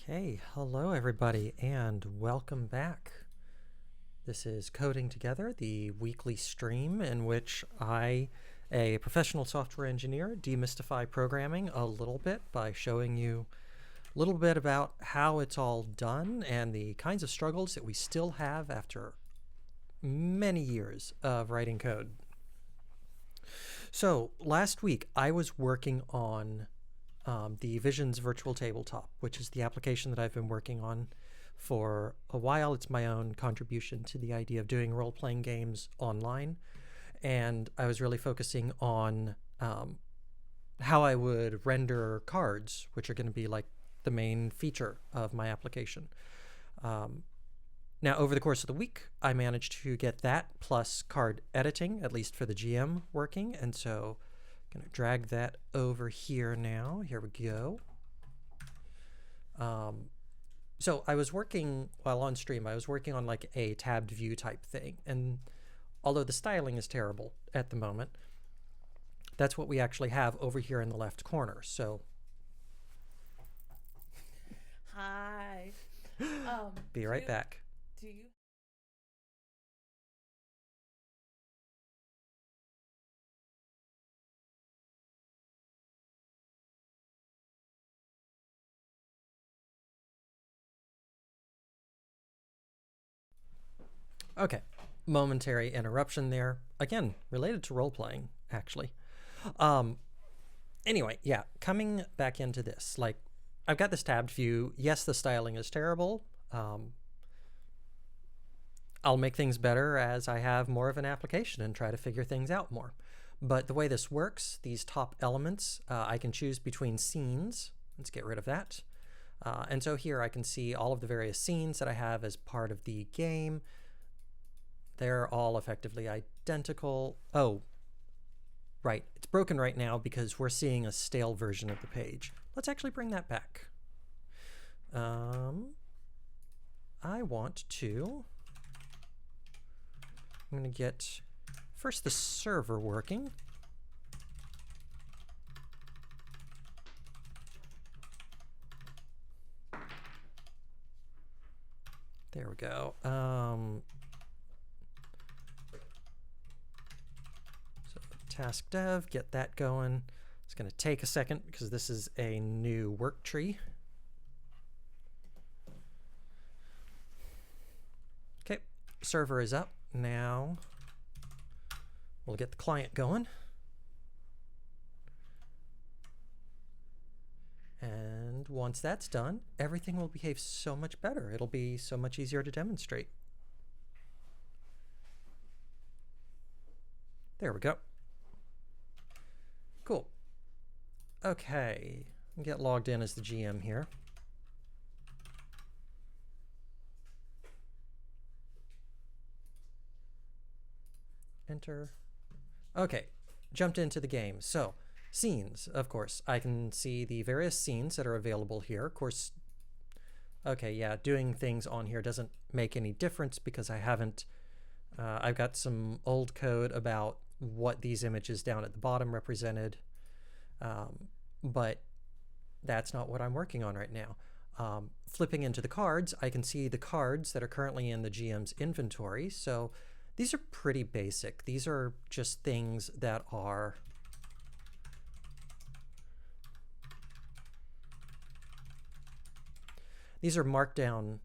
Okay, hello everybody, and welcome back. This is Coding Together, the weekly stream in which I, a professional software engineer, demystify programming a little bit by showing you a little bit about how it's all done and the kinds of struggles that we still have after many years of writing code. So last week I was working on the Visions Virtual Tabletop, which is the application that I've been working on for a while. It's my own contribution to the idea of doing role-playing games online. And I was really focusing on how I would render cards, which are going to be like the main feature of my application. Now, over the course of the week, I managed to get that plus card editing, at least for the GM, working. And so I'm going to drag that over here now. Here we go. So I was working, while on stream, I was working on like a tabbed view type thing. And although the styling is terrible at the moment, that's what we actually have over here in the left corner. So Hi. Be right back. Do you? Okay, momentary interruption there. Again, related to role-playing, actually. Anyway, yeah, coming back into this, like, I've got this tabbed view. Yes, the styling is terrible. I'll make things better as I have more of an application and try to figure things out more. But the way this works, these top elements, I can choose between scenes. Let's get rid of that. And so here I can see all of the various scenes that I have as part of the game. They're all effectively identical. Oh, right. It's broken right now because we're seeing a stale version of the page. Let's actually bring that back. I want to... I'm going to get first the server working. There we go. So task dev, get that going. It's going to take a second because this is a new work tree. Okay, server is up. Now we'll get the client going. And once that's done, everything will behave so much better. It'll be so much easier to demonstrate. There we go. Cool. Okay, get logged in as the GM here. Enter. Okay, jumped into the game. So, scenes, of course. I can see the various scenes that are available here. Of course, okay, yeah, doing things on here doesn't make any difference because I haven't, I've got some old code about what these images down at the bottom represented, but that's not what I'm working on right now. Flipping into the cards, I can see the cards that are currently in the GM's inventory. So these are pretty basic. These are just things that are markdown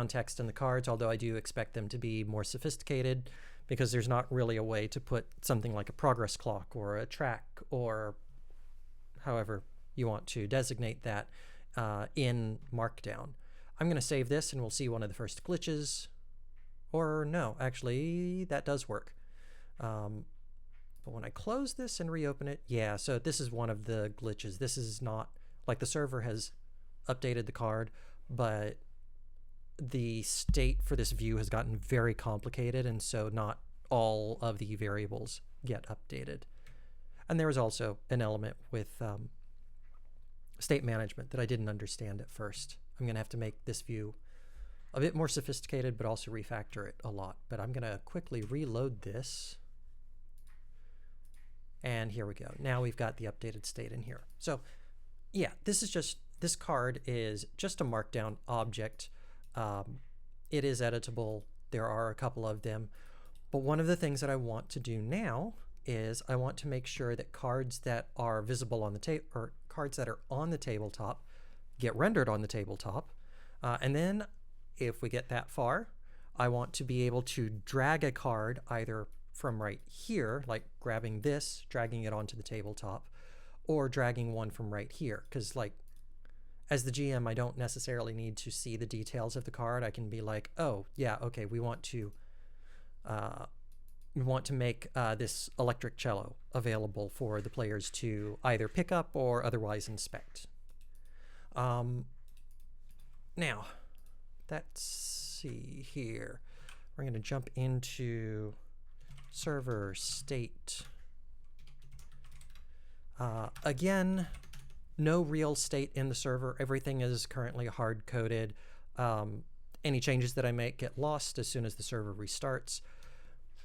text in the cards, although I do expect them to be more sophisticated because there's not really a way to put something like a progress clock or a track or however you want to designate that in Markdown. I'm going to save this and we'll see one of the first glitches. Or no, actually, that does work. But when I close this and reopen it, yeah, so this is one of the glitches. This is not, like the server has updated the card, but the state for this view has gotten very complicated, and so not all of the variables get updated. And there was also an element with state management that I didn't understand at first. I'm going to have to make this view a bit more sophisticated, but also refactor it a lot. But I'm going to quickly reload this. And here we go. Now we've got the updated state in here. So yeah, this is just this card is just a markdown object. It is editable. There are a couple of them. But one of the things that I want to do now is I want to make sure that cards that are visible on the table, or cards that are on the tabletop, get rendered on the tabletop. And then if we get that far, I want to be able to drag a card either from right here, like grabbing this, dragging it onto the tabletop, or dragging one from right here. Because like, as the GM, I don't necessarily need to see the details of the card. I can be like, oh yeah, okay, we want to make this electric cello available for the players to either pick up or otherwise inspect. Now, let's see here. We're going to jump into server state. Again, no real state in the server. Everything is currently hard-coded. Any changes that I make get lost as soon as the server restarts.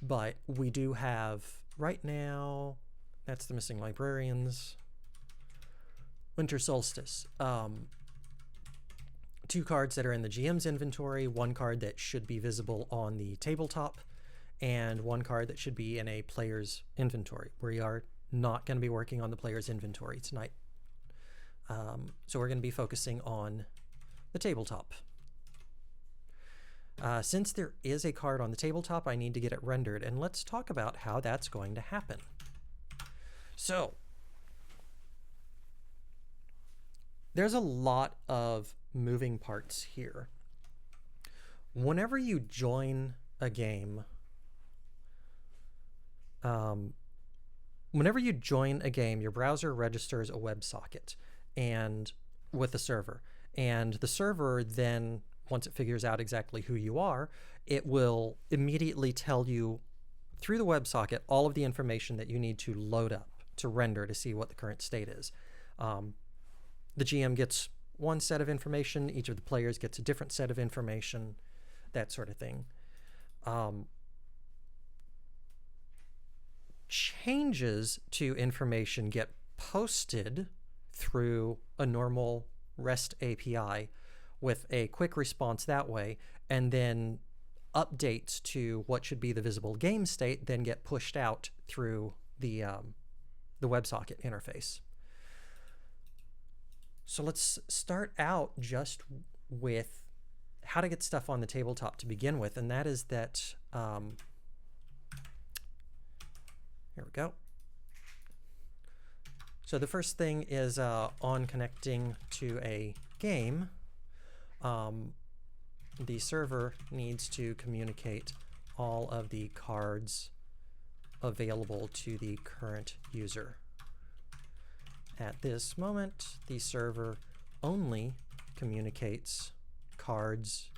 But we do have, right now, that's the missing librarians. Winter Solstice. 2 cards that are in the GM's inventory, 1 card that should be visible on the tabletop, and 1 card that should be in a player's inventory. We are not going to be working on the player's inventory tonight. So we're going to be focusing on the tabletop. Since there is a card on the tabletop, I need to get it rendered, and let's talk about how that's going to happen. So, there's a lot of moving parts here. Whenever you join a game, your browser registers a WebSocket and with the server, and the server then, once it figures out exactly who you are, it will immediately tell you through the WebSocket all of the information that you need to load up to render to see what the current state is. The GM gets one set of information, each of the players gets a different set of information, that sort of thing. Changes to information get posted through a normal REST API with a quick response that way, and then updates to what should be the visible game state then get pushed out through the WebSocket interface. So let's start out just with how to get stuff on the tabletop to begin with, and that is that, here we go. So the first thing is on connecting to a game, the server needs to communicate all of the cards available to the current user. At this moment, the server only communicates cards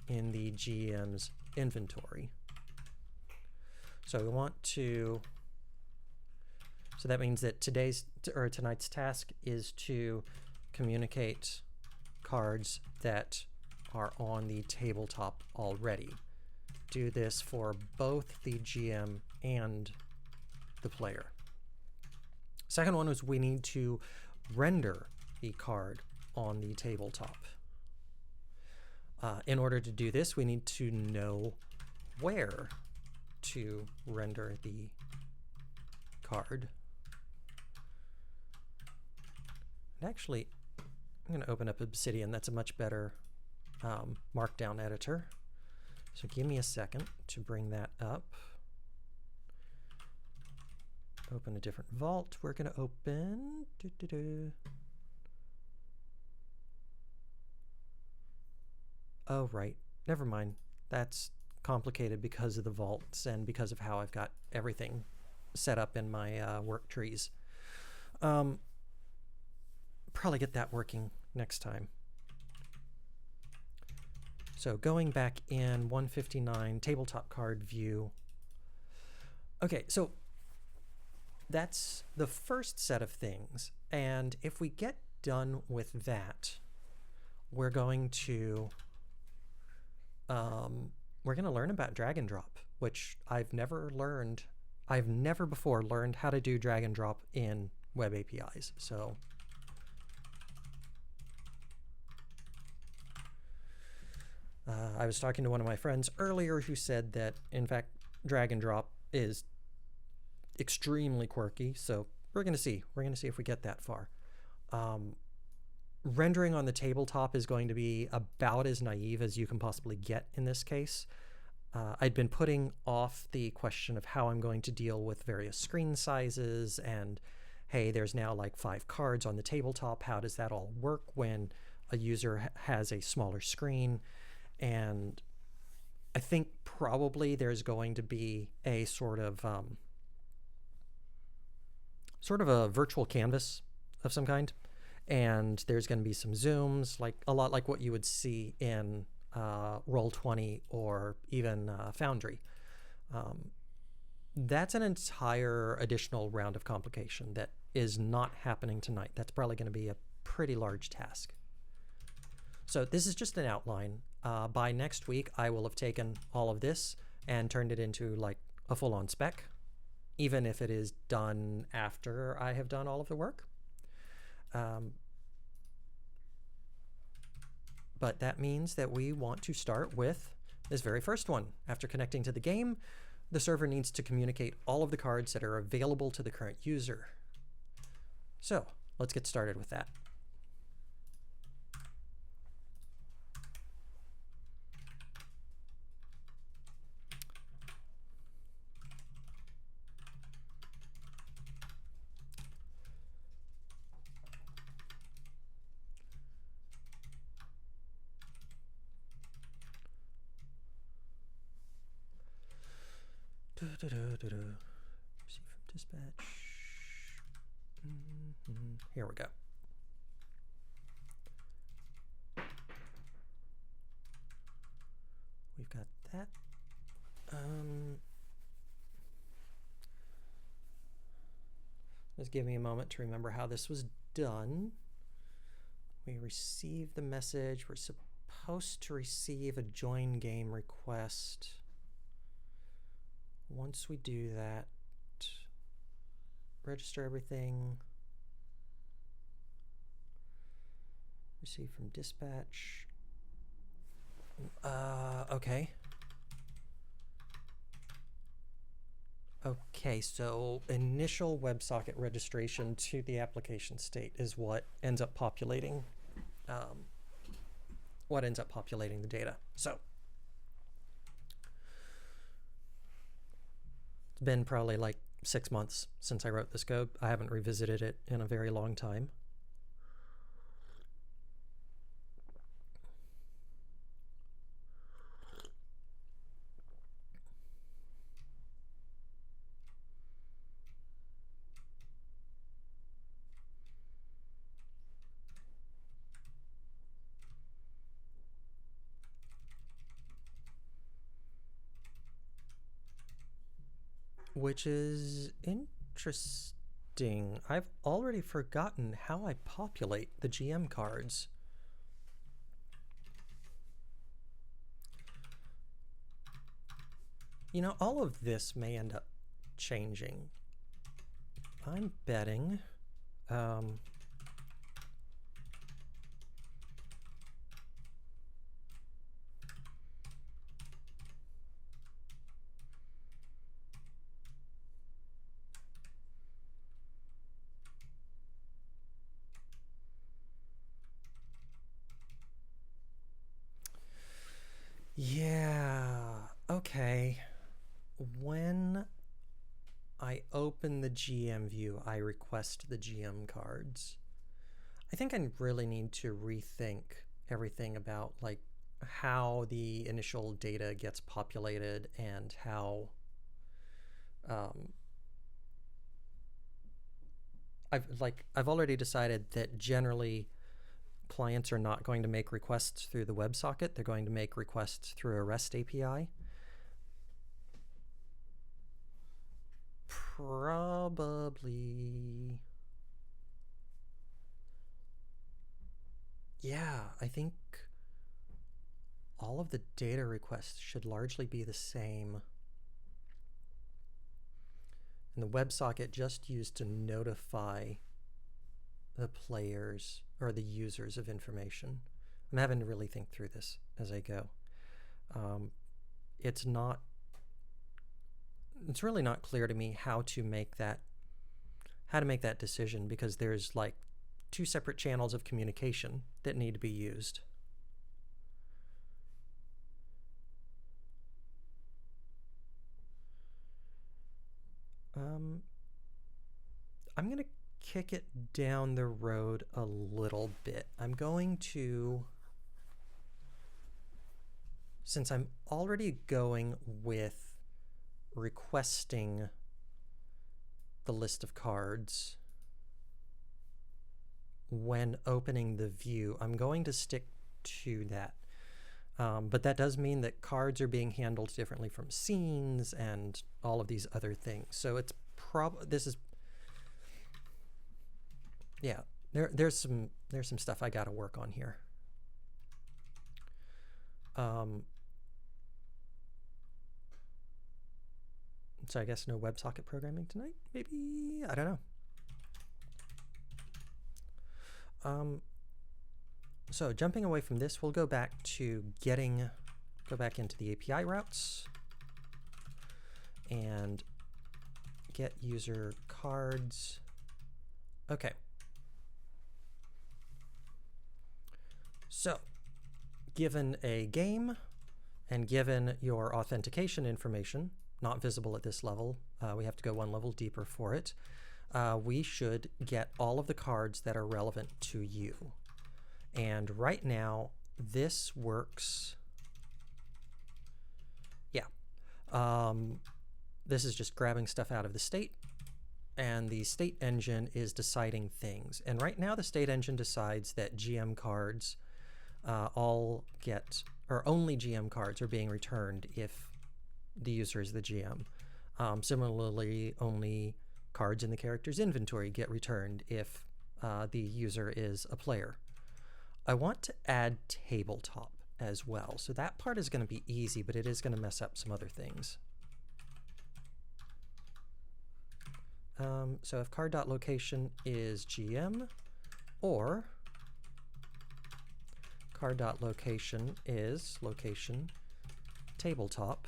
in the GM's inventory. So we want to, so that means that tonight's task is to communicate cards that are on the tabletop already. Do this for both the GM and the player. Second one is we need to render the card on the tabletop. In order to do this, we need to know where to render the card. And actually, I'm going to open up Obsidian. That's a much better markdown editor. So give me a second to bring that up. Open a different vault. We're going to open... Oh, right. Never mind. That's complicated because of the vaults and because of how I've got everything set up in my work trees. Probably get that working next time. So going back in 159 tabletop card view. Okay, so that's the first set of things. And if we get done with that, we're going to learn about drag and drop, which I've never before learned how to do drag and drop in web APIs. So I was talking to one of my friends earlier who said that, in fact, drag and drop is extremely quirky. So we're going to see. We're going to see if we get that far. Rendering on the tabletop is going to be about as naive as you can possibly get in this case. I'd been putting off the question of how I'm going to deal with various screen sizes and, hey, there's now like 5 cards on the tabletop. How does that all work when a user has a smaller screen? And I think probably there's going to be a sort of a virtual canvas of some kind. And there's going to be some zooms, like a lot like what you would see in Roll20 or even Foundry. That's an entire additional round of complication that is not happening tonight. That's probably going to be a pretty large task. So this is just an outline. By next week, I will have taken all of this and turned it into like a full-on spec, even if it is done after I have done all of the work. But that means that we want to start with this very first one. After connecting to the game, the server needs to communicate all of the cards that are available to the current user. So let's get started with that. Receive from dispatch. Here we go. We've got that. Just give me a moment to remember how this was done. We received the message. We're supposed to receive a join game request. Once we do that, register everything. Receive from dispatch. Okay. Okay, so initial WebSocket registration to the application state is what ends up populating the data. So it's been probably like 6 months since I wrote this code. I haven't revisited it in a very long time. Which is interesting. I've already forgotten how I populate the GM cards. You know, all of this may end up changing. I'm betting yeah, okay. When I open the GM view, I request the GM cards. I think I really need to rethink everything about like how the initial data gets populated and how I've already decided that generally clients are not going to make requests through the WebSocket. They're going to make requests through a REST API. Probably. Yeah, I think all of the data requests should largely be the same. And the WebSocket just used to notify the players or the users of information. I'm having to really think through this as I go. It's really not clear to me how to make that decision, because there's like 2 separate channels of communication that need to be used. I'm going to kick it down the road a little bit. I'm going to, since I'm already going with requesting the list of cards when opening the view, I'm going to stick to that. But that does mean that cards are being handled differently from scenes and all of these other things. So it's there's some stuff I got to work on here. So I guess no WebSocket programming tonight, maybe? I don't know. So jumping away from this, we'll go back into the API routes and get user cards. Okay. So given a game and given your authentication information, not visible at this level, we have to go one level deeper for it, we should get all of the cards that are relevant to you. And right now, this works. Yeah. This is just grabbing stuff out of the state, and the state engine is deciding things. And right now, the state engine decides that GM cards only GM cards are being returned if the user is the GM. Similarly, only cards in the character's inventory get returned if the user is a player. I want to add tabletop as well. So that part is going to be easy, but it is going to mess up some other things. So if card.location is GM, or card.location is location tabletop,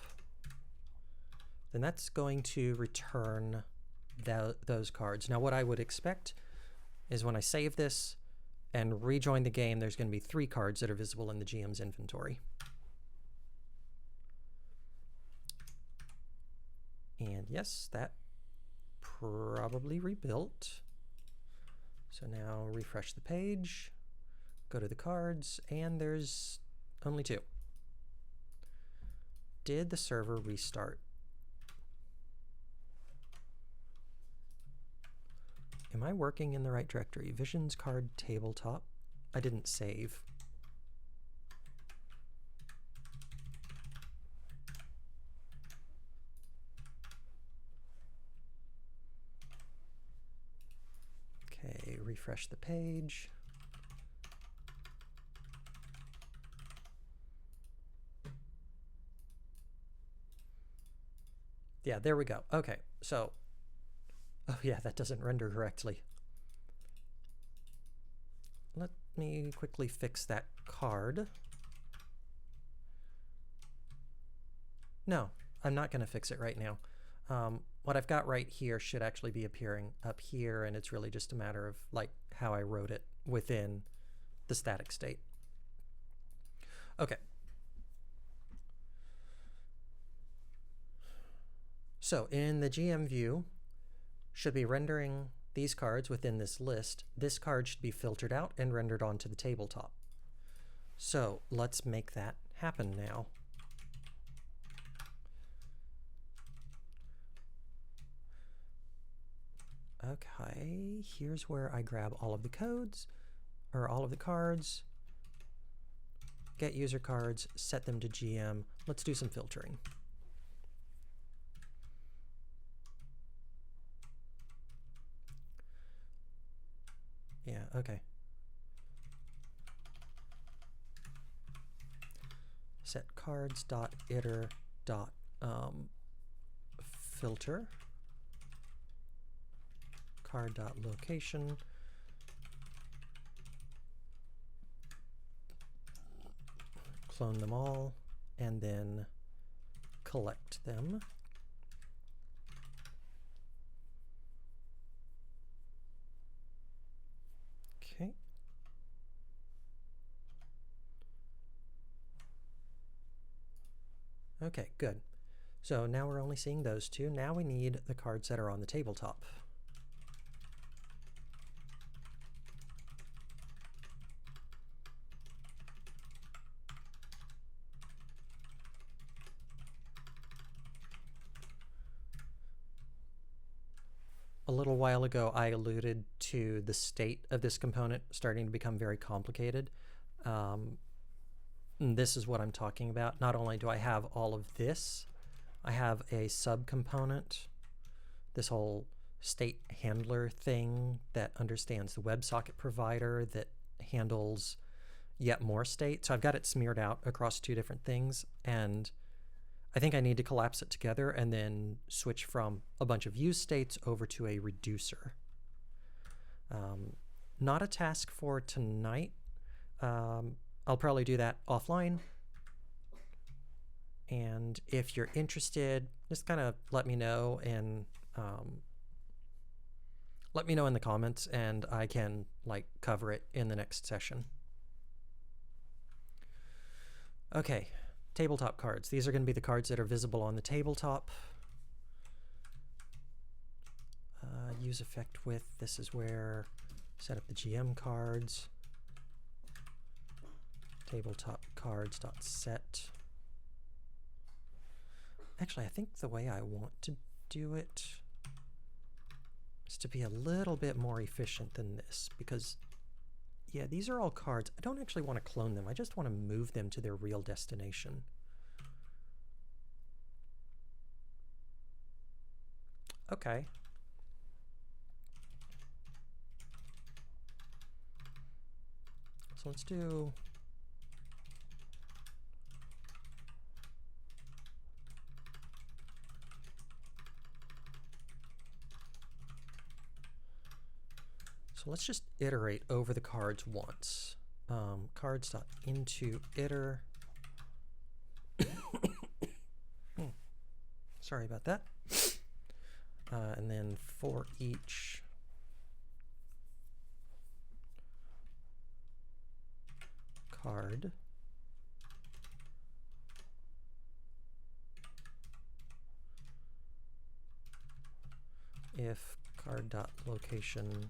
then that's going to return those cards. Now what I would expect is when I save this and rejoin the game, there's going to be 3 cards that are visible in the GM's inventory. And yes, that probably rebuilt. So now refresh the page, go to the cards, and there's only 2. Did the server restart? Am I working in the right directory? Visions card tabletop. I didn't save. Okay, refresh the page. Yeah, there we go. Okay, so oh yeah, that doesn't render correctly. Let me quickly fix that card. No, I'm not going to fix it right now. What I've got right here should actually be appearing up here, and it's really just a matter of like how I wrote it within the static state. Okay. So in the GM view, should be rendering these cards within this list. This card should be filtered out and rendered onto the tabletop. So let's make that happen now. Okay, here's where I grab all of the codes, or all of the cards, get user cards, set them to GM. Let's do some filtering. Yeah, okay. Set cards.iter.filter card.location clone them all, and then collect them. Okay. Okay, good. So now we're only seeing those two. Now we need the cards that are on the tabletop. A little while ago, I alluded to the state of this component starting to become very complicated. This is what I'm talking about. Not only do I have all of this, I have a subcomponent, this whole state handler thing that understands the WebSocket provider that handles yet more state. So I've got it smeared out across two different things, and I think I need to collapse it together and then switch from a bunch of use states over to a reducer. Not a task for tonight. I'll probably do that offline. And if you're interested, just kind of let me know and let me know in the comments, and I can cover it in the next session. Okay, tabletop cards. These are going to be the cards that are visible on the tabletop. Use effect with, this is where set up the GM cards. Tabletop cards.set. Actually, I think the way I want to do it is to be a little bit more efficient than this, because yeah, these are all cards. I don't actually want to clone them. I just want to move them to their real destination. Okay. So let's do let's just iterate over the cards once. Cards.into_iter. Sorry about that. And then for each card, if card.location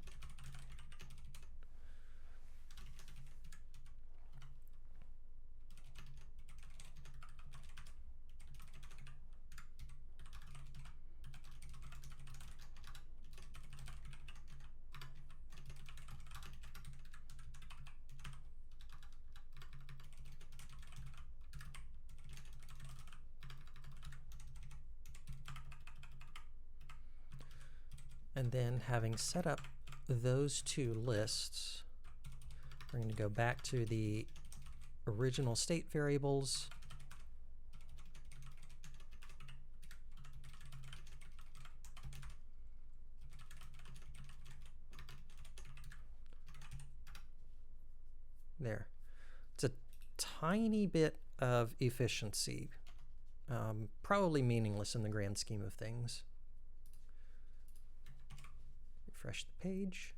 and then having set up those two lists, we're going to go back to the original state variables. There. It's a tiny bit of efficiency, probably meaningless in the grand scheme of things. Refresh the page.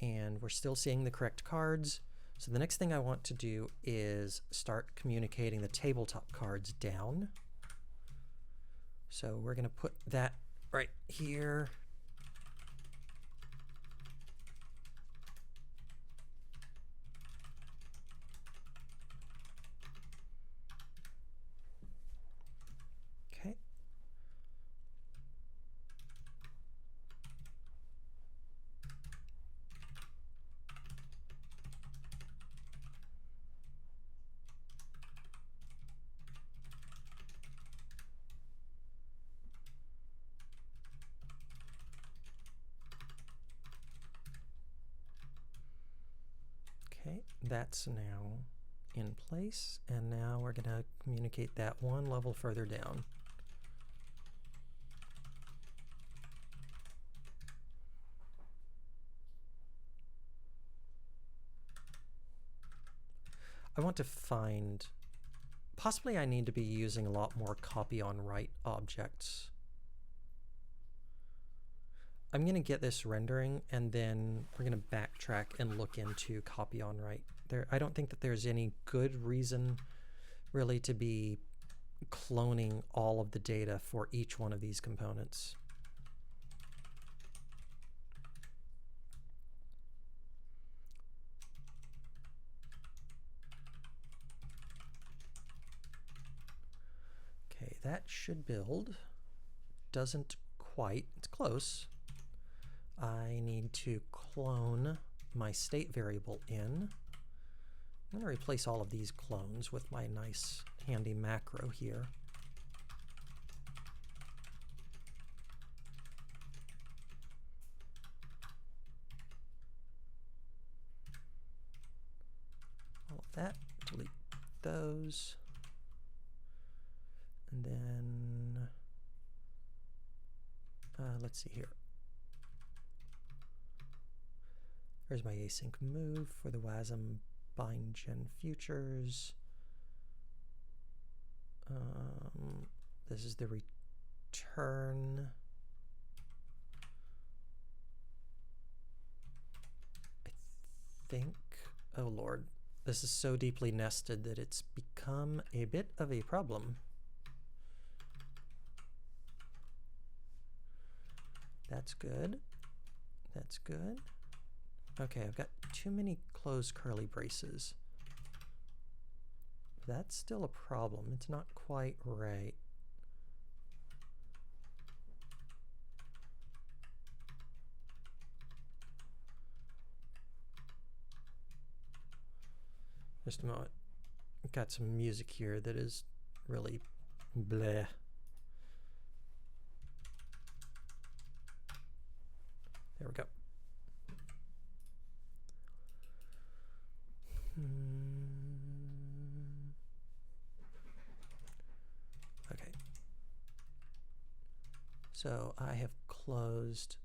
And we're still seeing the correct cards. So the next thing I want to do is start communicating the tabletop cards down. So we're going to put that right here. Okay. Okay, that's now in place, and now we're going to communicate that one level further down. I want to find, possibly I need to be using a lot more copy on write objects. I'm going to get this rendering and then we're going to backtrack and look into copy on write. I don't think that there's any good reason really to be cloning all of the data for each one of these components. Okay, that should build. Doesn't quite, it's close. I need to clone my state variable in. I'm going to replace all of these clones with my nice handy macro here. All of that, delete those. And then, let's see here. There's my async move for the WASM bind gen futures. This is the return. I think, oh Lord, this is so deeply nested that it's become a bit of a problem. That's good. That's good. Okay, I've got too many closed curly braces. That's still a problem. It's not quite right. Just a moment. I've got some music here that is really bleh. There we go. Okay. So I have closed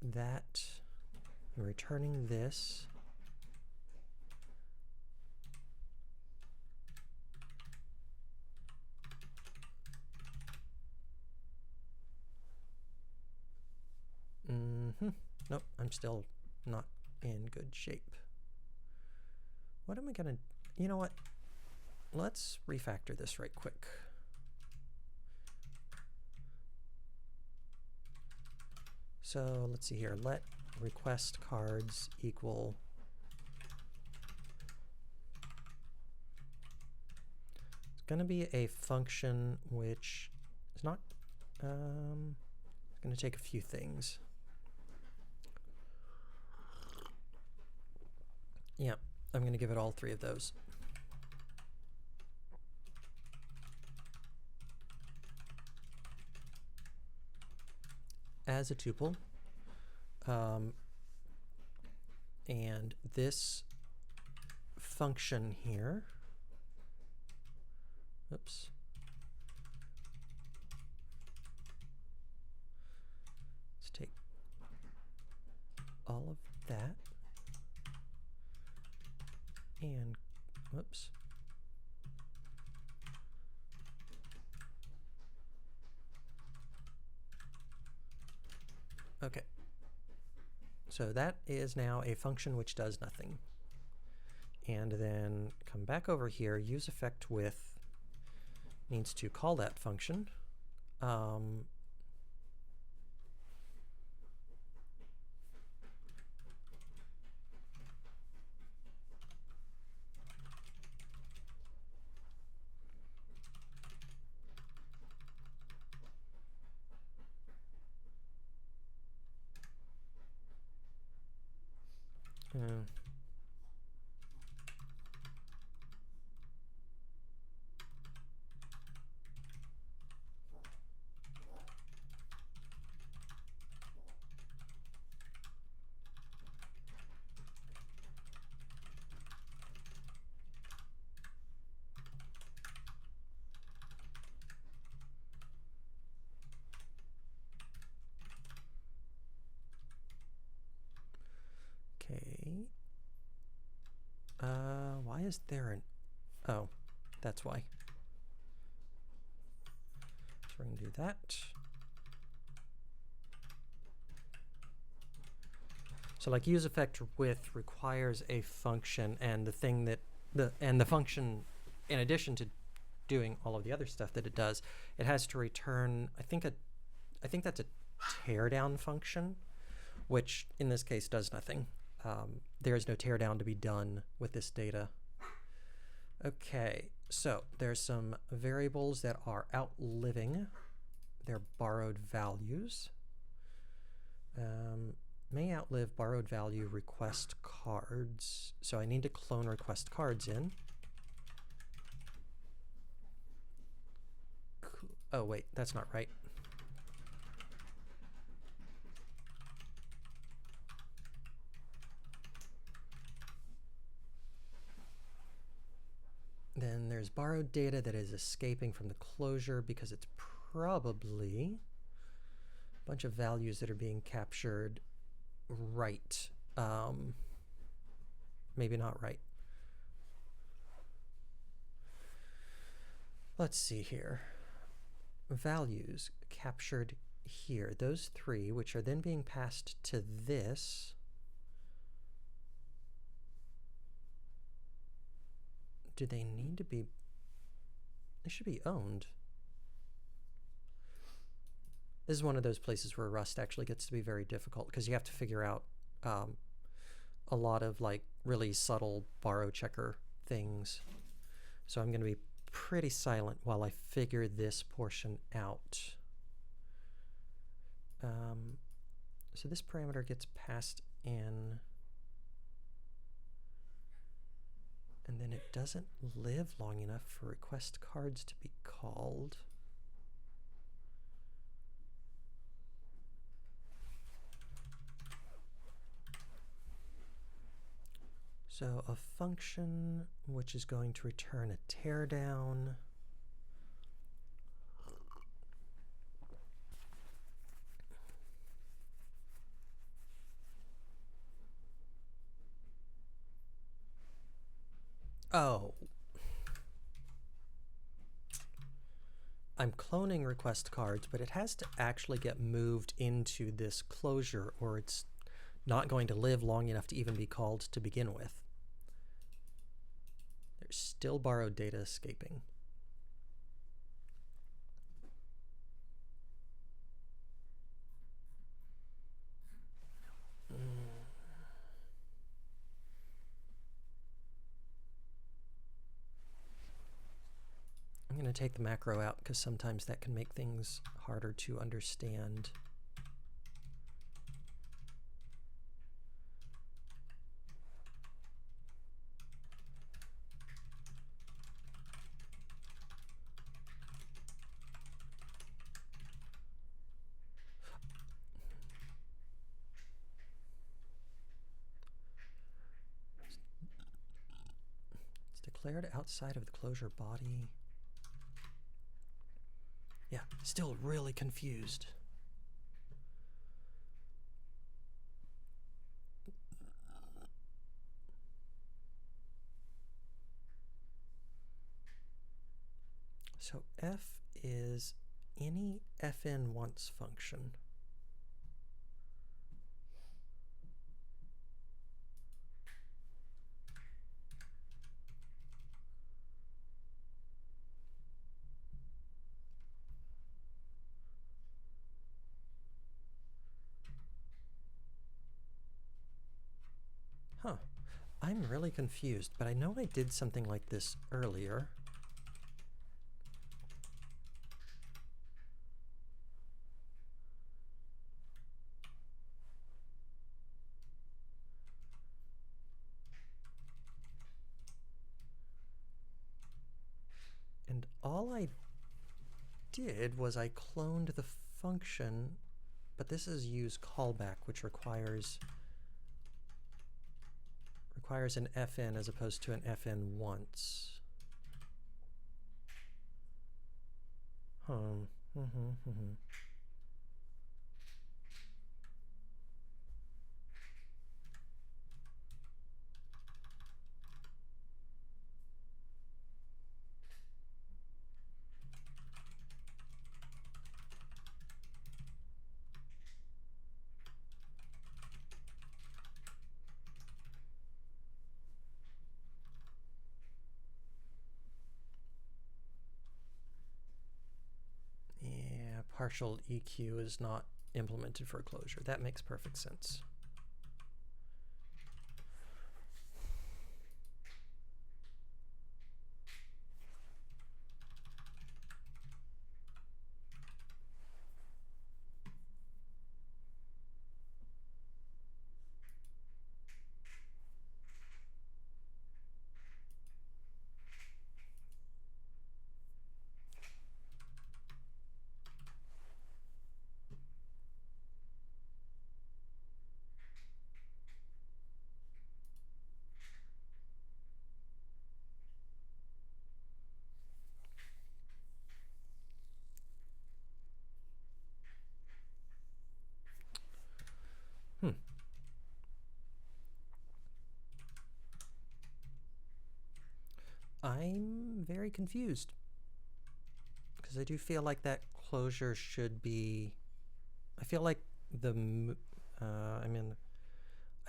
that. I'm returning this. Nope, I'm still not in good shape. What am I gonna, you know what? Let's refactor this right quick. So let's see here, let request cards equal it's gonna be a function which is not, it's gonna take a few things. Yeah, I'm going to give it all three of those. As a tuple. And this function here, oops. Let's take all of that. And, whoops. Okay. So that is now a function which does nothing. And then come back over here, use effect with needs to call that function. Okay, is there an... Oh, that's why. So we're going to do that. So like use effect with requires a function, and the thing that the function, in addition to doing all of the other stuff that it does, it has to return, I think that's a teardown function, which in this case does nothing. There is no teardown to be done with this data. Okay, so there's some variables that are outliving their borrowed values. May outlive borrowed value request cards. So I need to clone request cards in. Oh wait, that's not right. Then there's borrowed data that is escaping from the closure because it's probably a bunch of values that are being captured right. Maybe not right. Let's see here. Values captured here. Those three, which are then being passed to this. Do they need to be... They should be owned. This is one of those places where Rust actually gets to be very difficult because you have to figure out a lot of like really subtle borrow checker things. So I'm going to be pretty silent while I figure this portion out. So this parameter gets passed in, and then it doesn't live long enough for request cards to be called. So a function which is going to return a teardown. Oh. I'm cloning request cards, but it has to actually get moved into this closure or it's not going to live long enough to even be called to begin with. There's still borrowed data escaping. I'm going to take the macro out because sometimes that can make things harder to understand. It's declared outside of the closure body. Yeah, still really confused. So f is any fn once function. Huh. I'm really confused, but I know I did something like this earlier. And all I did was I cloned the function, but this is use callback, which requires an fn as opposed to an fn once. partial EQ is not implemented for a closure. That makes perfect sense. I'm very confused because I do feel like that closure should be, I feel like I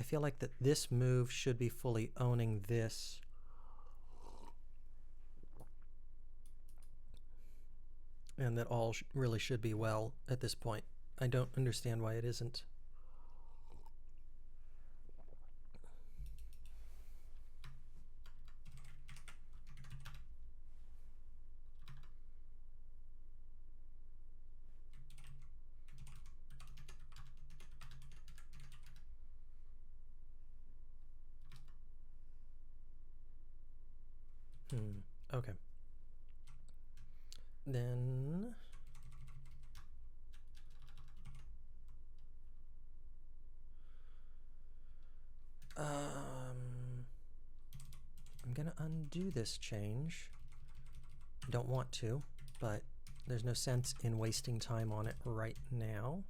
feel like that this move should be fully owning this. And that all really should be well at this point. I don't understand why it isn't. Okay. Then I'm gonna undo this change. I don't want to, but there's no sense in wasting time on it right now.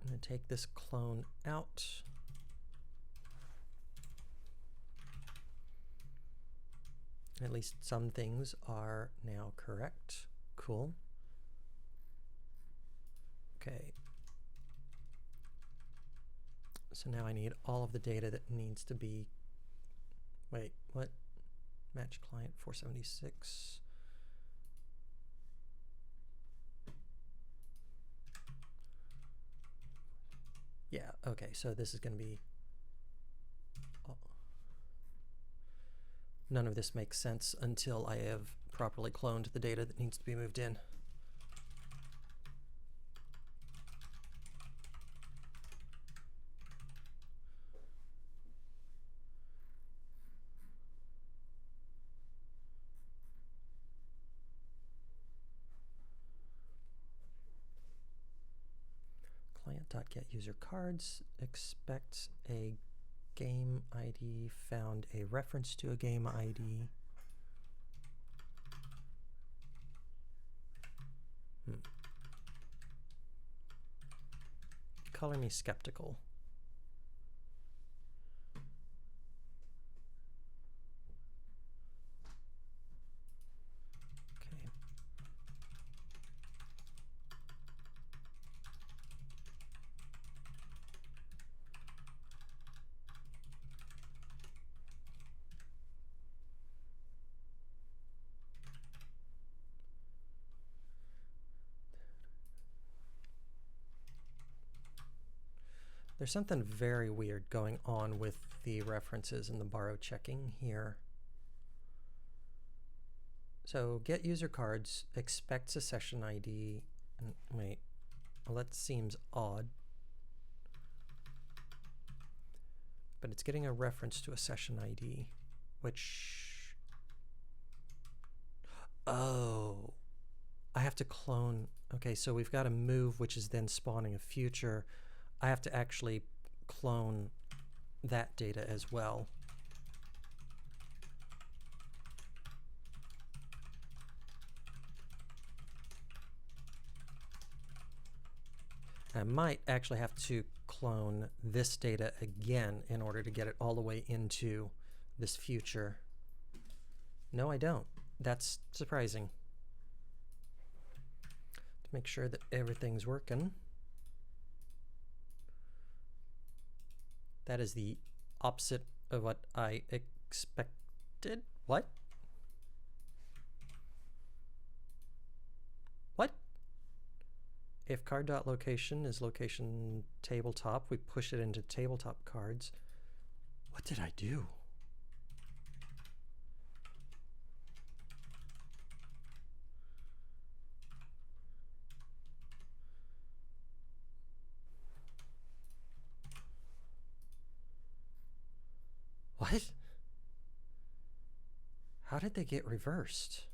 I'm gonna take this clone out. At least some things are now correct. Cool. Okay. So now I need all of the data that needs to be, wait, what? Match client 476. Yeah, okay, so this is going to be, none of this makes sense until I have properly cloned the data that needs to be moved in. Client.getUserCards expects a game ID found a reference to a game ID. Color me skeptical. Okay. There's something very weird going on with the references and the borrow checking here. So get user cards expects a session ID, and wait, well that seems odd. But it's getting a reference to a session ID, which, oh, I have to clone. Okay, so we've got a move which is then spawning a future. I have to actually clone that data as well. I might actually have to clone this data again in order to get it all the way into this future. No, I don't. That's surprising. To make sure that everything's working. That is the opposite of what I expected. What? if card.location is location tabletop, we push it into tabletop cards. What did I do? What? How did they get reversed?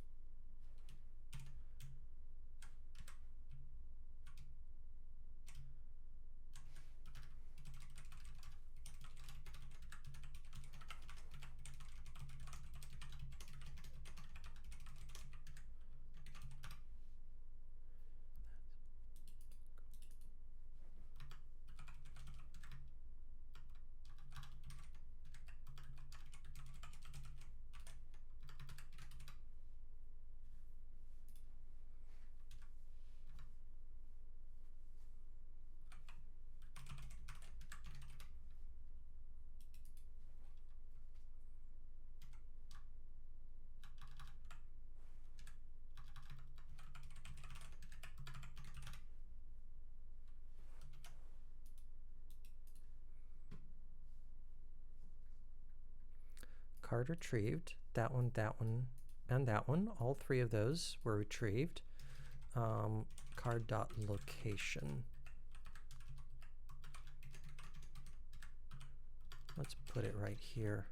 Card retrieved. That one, and that one. All three of those were retrieved. Card.location. Let's put it right here.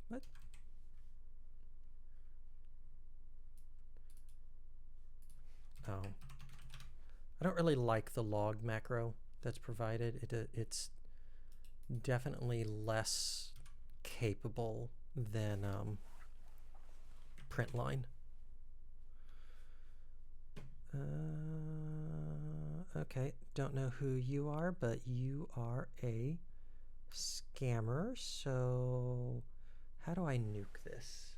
What? Oh. I don't really like the log macro that's provided. It's definitely less capable than print line. Okay, don't know who you are, but you are a scammer. So how do I nuke this?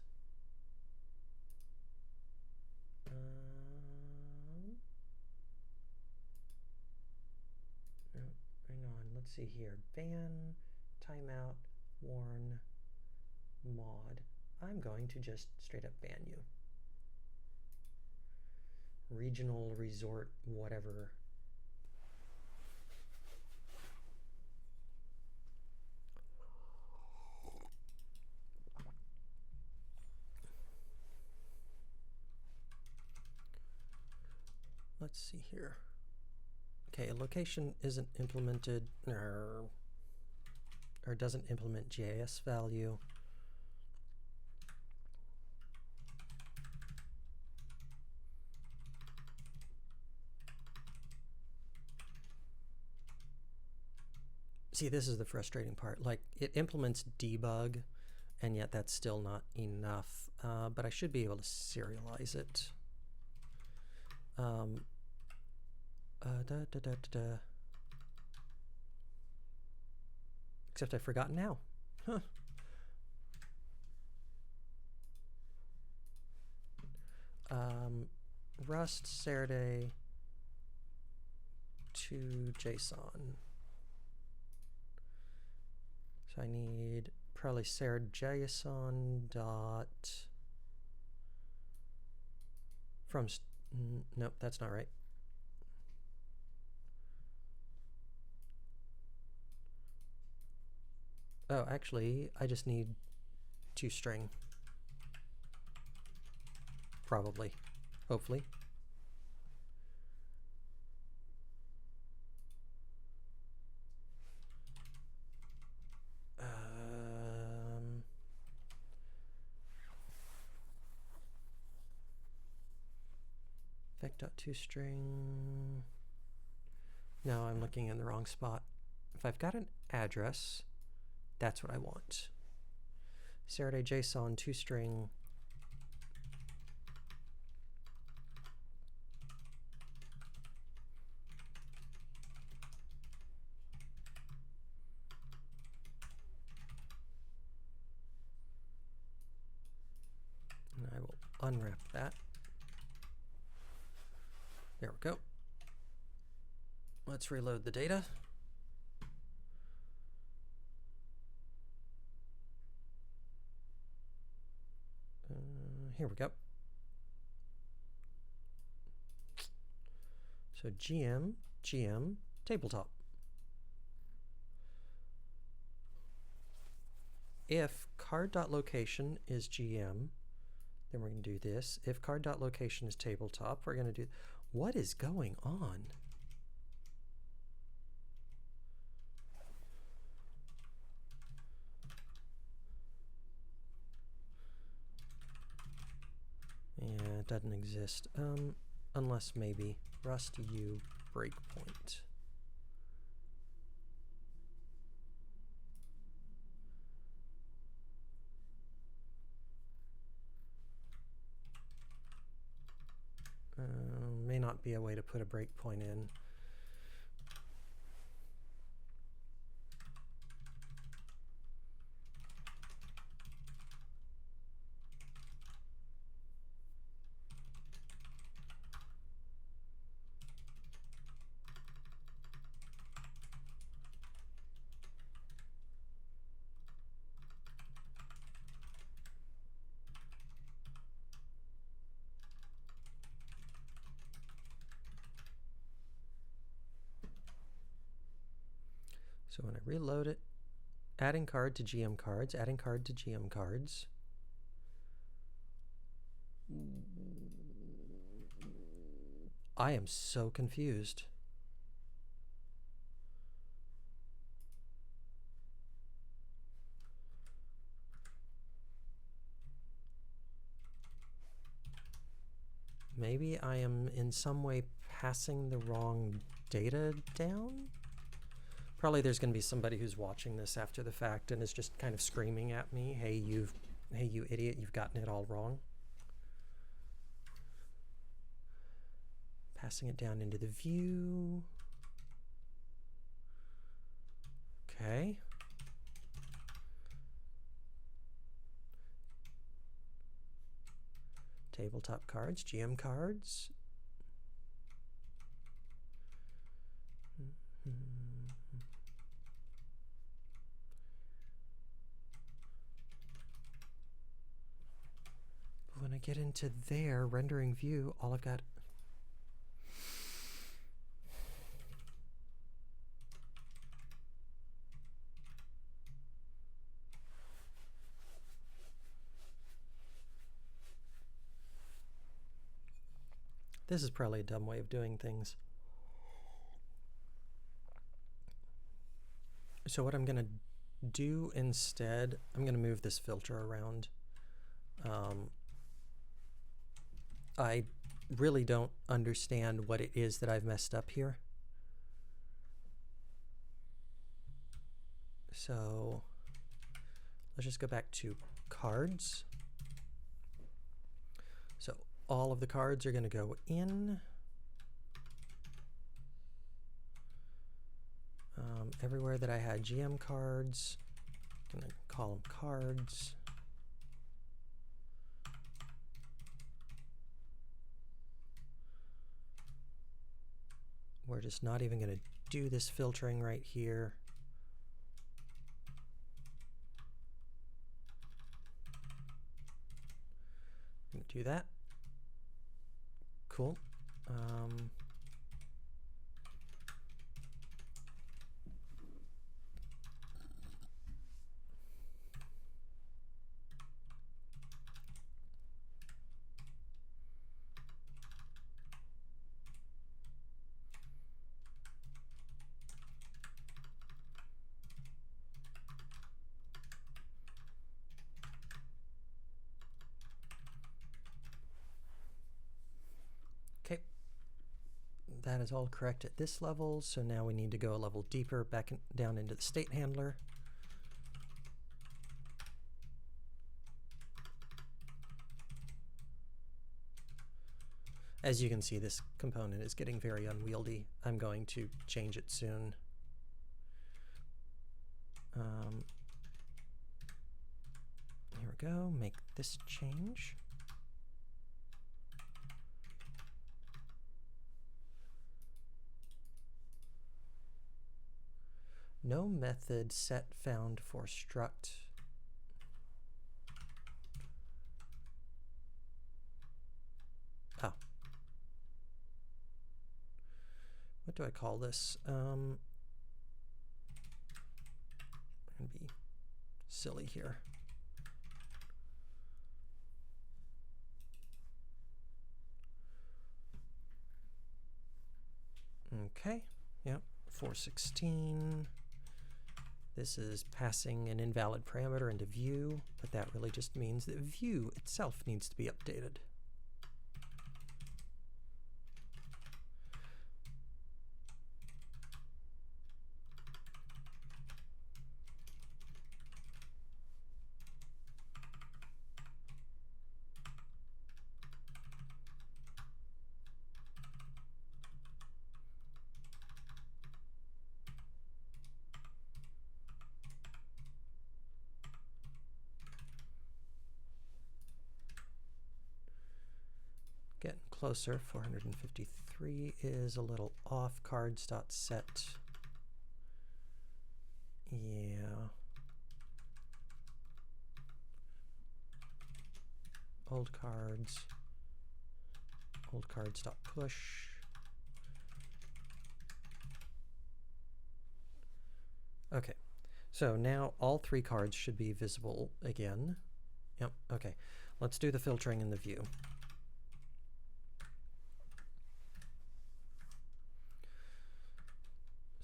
No, hang on. Let's see here. Ban, timeout, warn, mod. I'm going to just straight up ban you. Regional resort, whatever. Let's see here. Okay, a location isn't implemented or doesn't implement GIS value. See, this is the frustrating part. Like, it implements debug, and yet that's still not enough. But I should be able to serialize it. Except I've forgotten now. Huh. Rust Saturday to JSON. So I need probably Sarah JSON dot from nope, that's not right. Oh, actually, I just need toString. Probably. Hopefully. Vec.toString. No, I'm looking in the wrong spot. If I've got an address, that's what I want. Saturday JSON toString. And I will unwrap that. There we go. Let's reload the data. here we go. So GM, tabletop. If card.location is GM, then we're going to do this. If card.location is tabletop, we're going to do... What is going on? Yeah, it doesn't exist. Unless maybe Rust U breakpoint. May not be a way to put a breakpoint in. So when I reload it, adding card to GM cards, adding card to GM cards. I am so confused. Maybe I am in some way passing the wrong data down? Probably there's going to be somebody who's watching this after the fact and is just kind of screaming at me, hey you idiot, you've gotten it all wrong. Passing it down into the view. Okay. Tabletop cards, GM cards. But when I get into there, rendering view, all I've got... This is probably a dumb way of doing things. So what I'm going to do instead, I'm going to move this filter around. I really don't understand what it is that I've messed up here. So let's just go back to cards. So all of the cards are going to go in. Everywhere that I had GM cards, I'm going to call them cards. We're just not even going to do this filtering right here. I'm going to do that. Cool. Okay, that is all correct at this level, so now we need to go a level deeper, back down into the state handler. As you can see, this component is getting very unwieldy. I'm going to change it soon. Here we go, make this change. No method set found for struct. Oh. What do I call this? I'm going to be silly here. Okay, yep, 416. This is passing an invalid parameter into view, but that really just means that view itself needs to be updated. Getting closer. 453 is a little off. Cards.set. Yeah. Old cards. Old cards.push. Okay. So now all 3 cards should be visible again. Yep. Okay. Let's do the filtering in the view.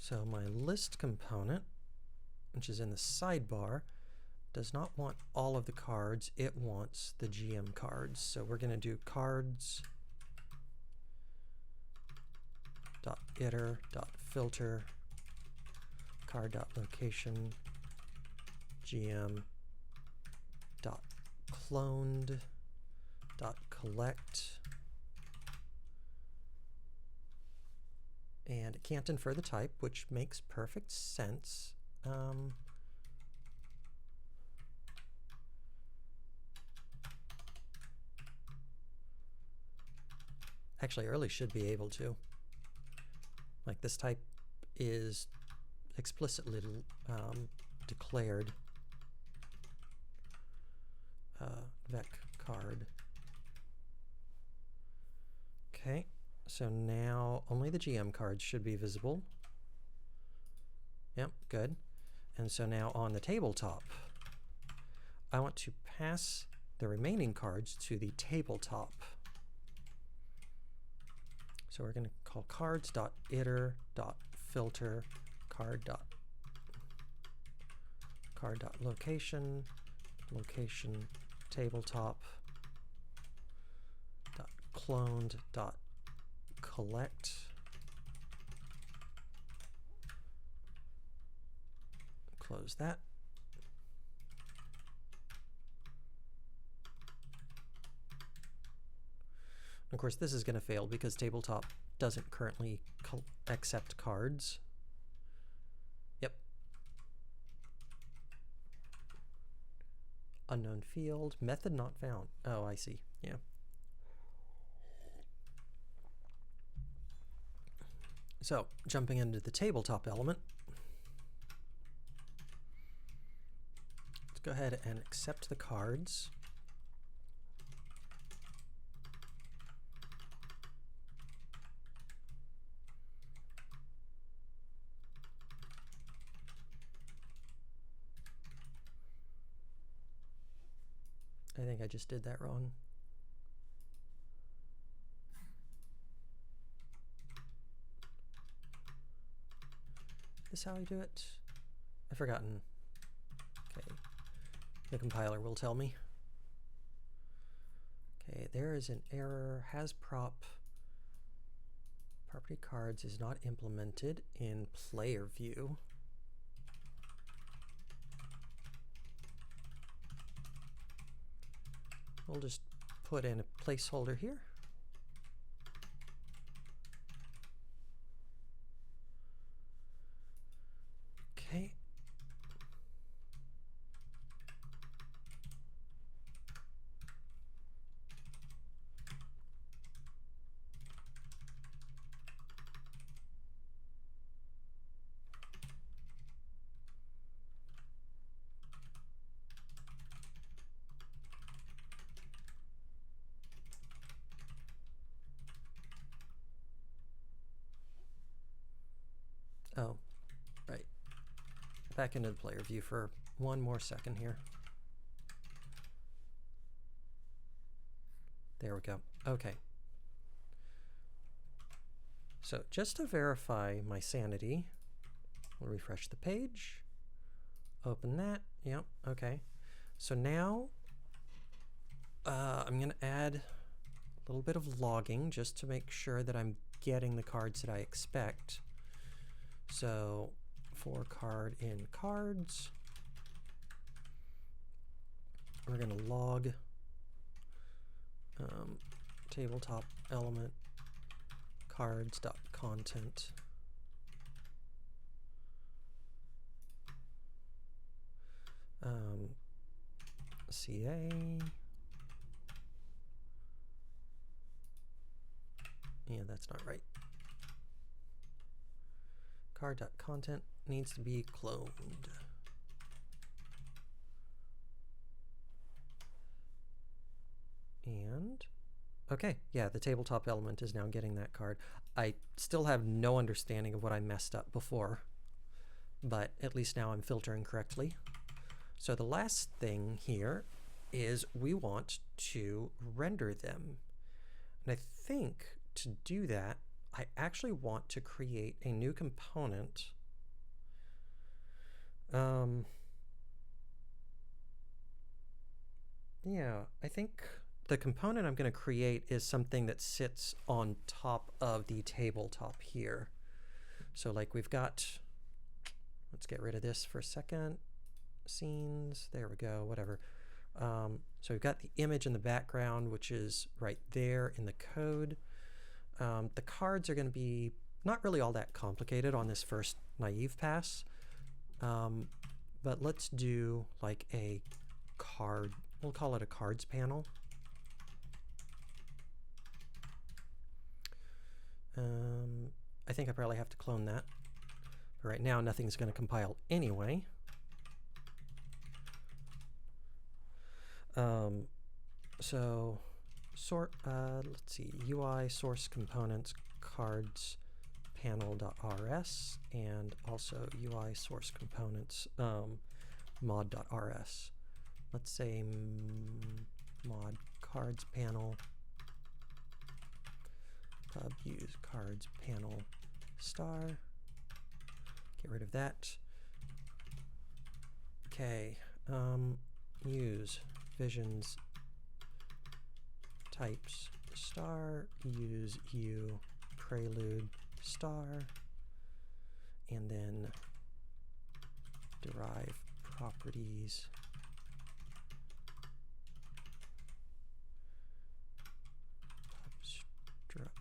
So my list component, which is in the sidebar, does not want all of the cards. It wants the GM cards. So we're going to do cards.iter.filter card.location gm.cloned.collect. And it can't infer the type, which makes perfect sense. Actually, early should be able to. Like, this type is explicitly declared vec card. Okay. So now only the GM cards should be visible. Yep, good. And so now on the tabletop, I want to pass the remaining cards to the tabletop. So we're going to call cards.iter.filter card.location location tabletop .cloned.collect close that. Of course, this is going to fail because tabletop doesn't currently accept cards. Yep. Unknown field, method not found. Oh, I see. Yeah. So, jumping into the tabletop element, let's go ahead and accept the cards. I think I just did that wrong. Is this how I do it? I've forgotten. Okay. The compiler will tell me. Okay, there is an error. Has prop property cards is not implemented in player view. We'll just put in a placeholder here. Okay. Oh, right. Back into the player view for one more second here. There we go. Okay. So just to verify my sanity, we'll refresh the page. Open that. Yep. Okay. So now I'm going to add a little bit of logging just to make sure that I'm getting the cards that I expect. So for card in cards, we're going to log tabletop element cards.content. CA. Yeah, that's not right. Card.content needs to be cloned. And okay, yeah, the tabletop element is now getting that card. I still have no understanding of what I messed up before, but at least now I'm filtering correctly. So the last thing here is we want to render them. And I think to do that, I actually want to create a new component. Yeah, I think the component I'm going to create is something that sits on top of the tabletop here. So like we've got, let's get rid of this for a second. Scenes, there we go, whatever. So we've got the image in the background, which is right there in the code. The cards are going to be not really all that complicated on this first naive pass, but let's do like a card, we'll call it a cards panel. I think I probably have to clone that. But right now nothing's going to compile anyway. So sort, let's see, UI source components cards panel.rs and also UI source components mod.rs. Let's say mod cards panel pub use cards panel star. Get rid of that. Okay, use visions types star, use u prelude star, and then derive properties obstruct cards.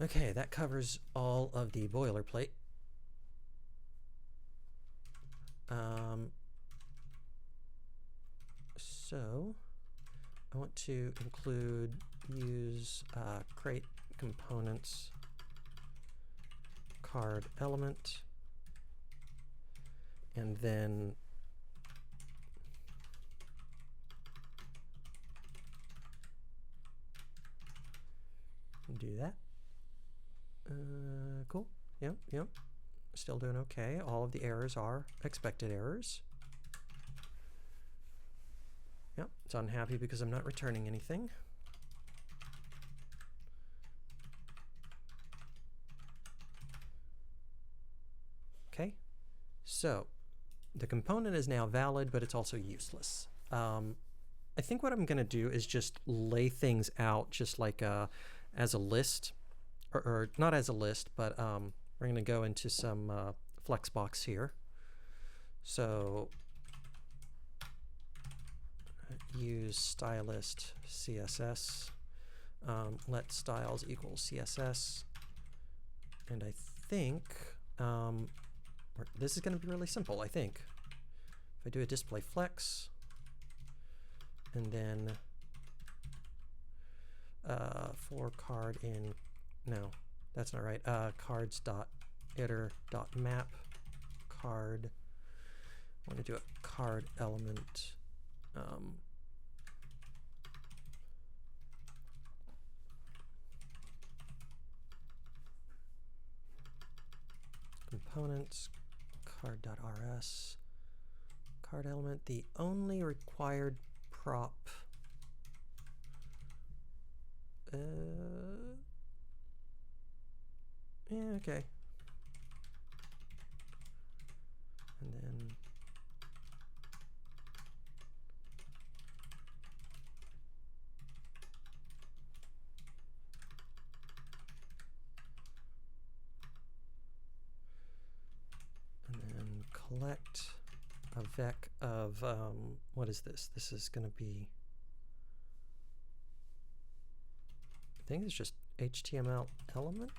Okay, that covers all of the boilerplate. So I want to include use create components card element, and then do that. Cool. Yep. Still doing okay. All of the errors are expected errors. Yep, it's unhappy because I'm not returning anything. Okay, so the component is now valid, but it's also useless. I think what I'm going to do is just lay things out just like as a list, or not as a list, but we're going to go into some flexbox here. So use stylist CSS, let styles equal CSS, and I think this is going to be really simple. I think if I do a display flex and then for card in, no, that's not right. Cards.iter.map card. I want to do a card element. Components, card.rs, card element. The only required prop. Yeah, okay. And then collect a vec of, what is this? This is going to be, I think it's just HTML element.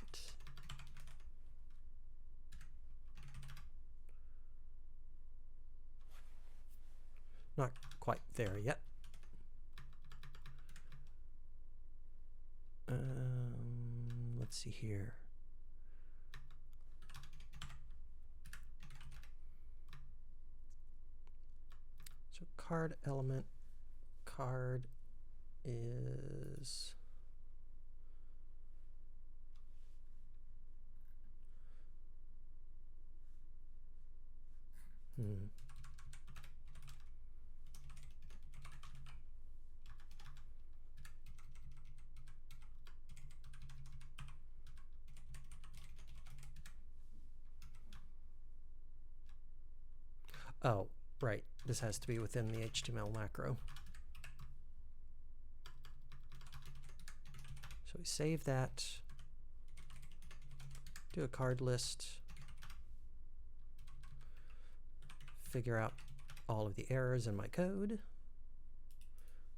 Not quite there yet. Let's see here. So card element, card is oh, right. This has to be within the HTML macro. So we save that, do a card list, figure out all of the errors in my code,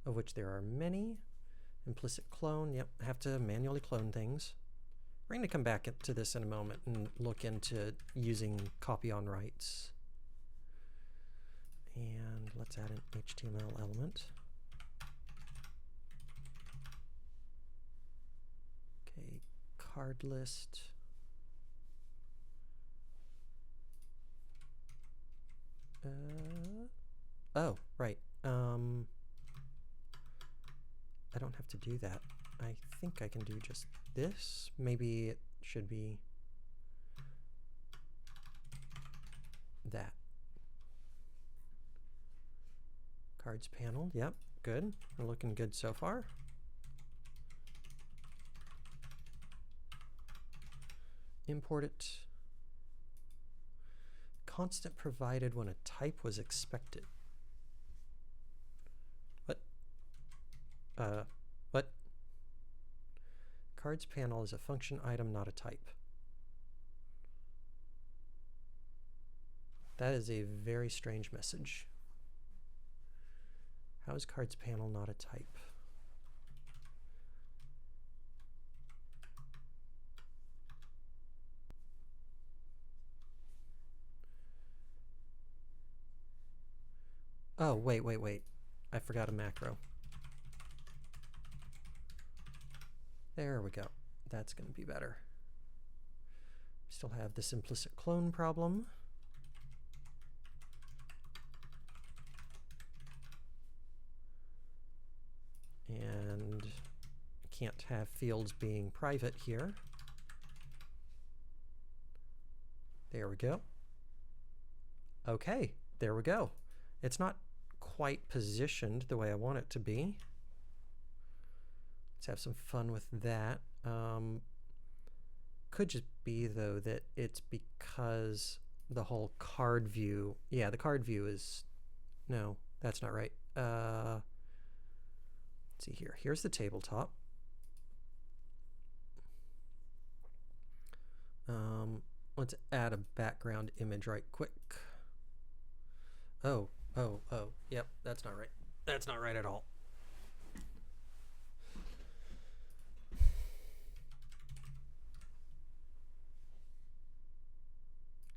of which there are many. Implicit clone, yep, I have to manually clone things. We're going to come back to this in a moment and look into using copy on writes. And let's add an HTML element. Okay, card list. Oh, right. I don't have to do that. I think I can do just this. Maybe it should be that. Cards panel, yep, good. We're looking good so far. Import it. Constant provided when a type was expected. What? What? Cards panel is a function item, not a type. That is a very strange message. How is cards panel not a type? Oh, wait. I forgot a macro. There we go. That's going to be better. Still have this implicit clone problem. And can't have fields being private here. There we go. Okay, there we go. It's not quite positioned the way I want it to be. Let's have some fun with that. Could just be, though, that it's because the whole card view, yeah, the card view is, no, that's not right. Let's see here. Here's the tabletop. Let's add a background image right quick. Oh, yep, that's not right. That's not right at all.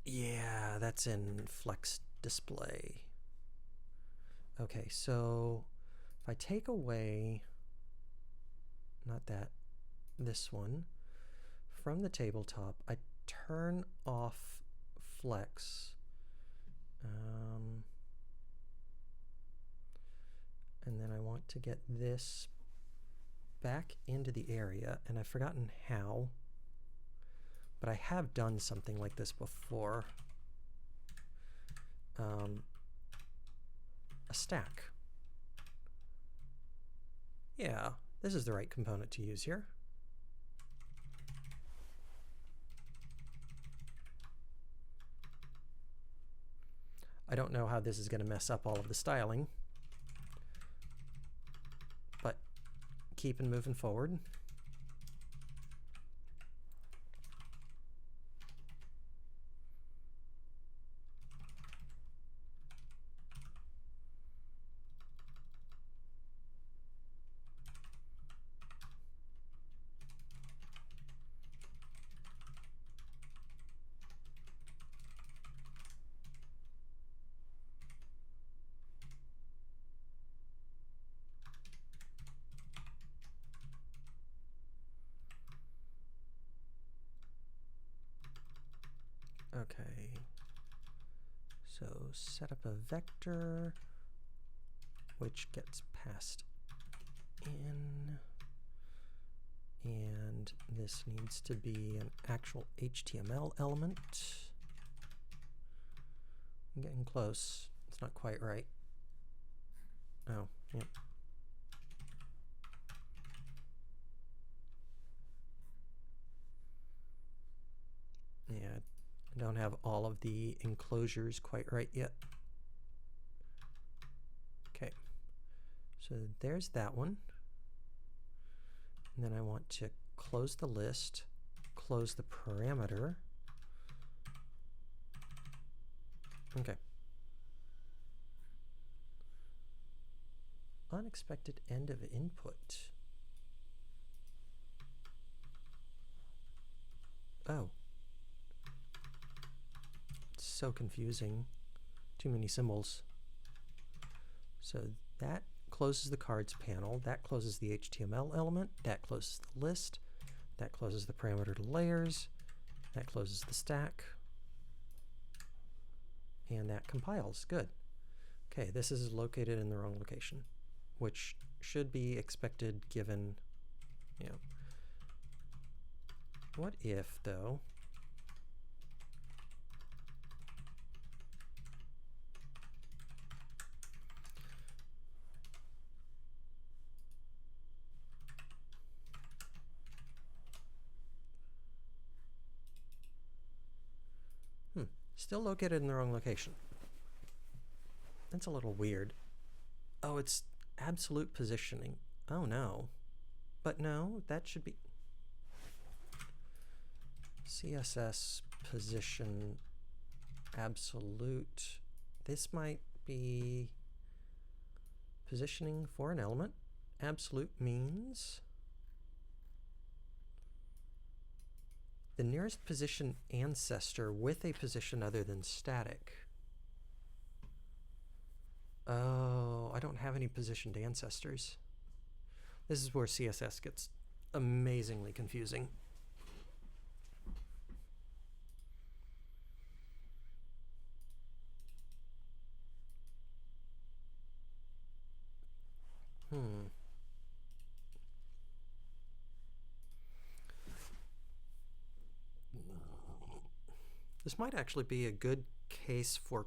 Yeah, that's in Flex Display. Okay, so if I take away not that, this one. From the tabletop, I turn off flex. And then I want to get this back into the area, and I've forgotten how, but I have done something like this before. A stack. Yeah, this is the right component to use here. I don't know how this is going to mess up all of the styling, but keeping moving forward. Okay, so set up a vector which gets passed in, and this needs to be an actual HTML element. I'm getting close. It's not quite right. Oh, yeah. Yeah, I don't have all of the enclosures quite right yet. Okay, so there's that one. And then I want to close the list, close the parameter. Okay. Unexpected end of input. Oh. So confusing. Too many symbols. So that closes the cards panel, that closes the HTML element, that closes the list, that closes the parameter to layers, that closes the stack, and that compiles. Good. Okay, this is located in the wrong location, which should be expected given, you know. What if, though, still located in the wrong location. That's a little weird. Oh, it's absolute positioning. Oh no. But no, that should be CSS position absolute. This might be positioning for an element. Absolute means the nearest position ancestor with a position other than static. Oh, I don't have any positioned ancestors. This is where CSS gets amazingly confusing. This might actually be a good case for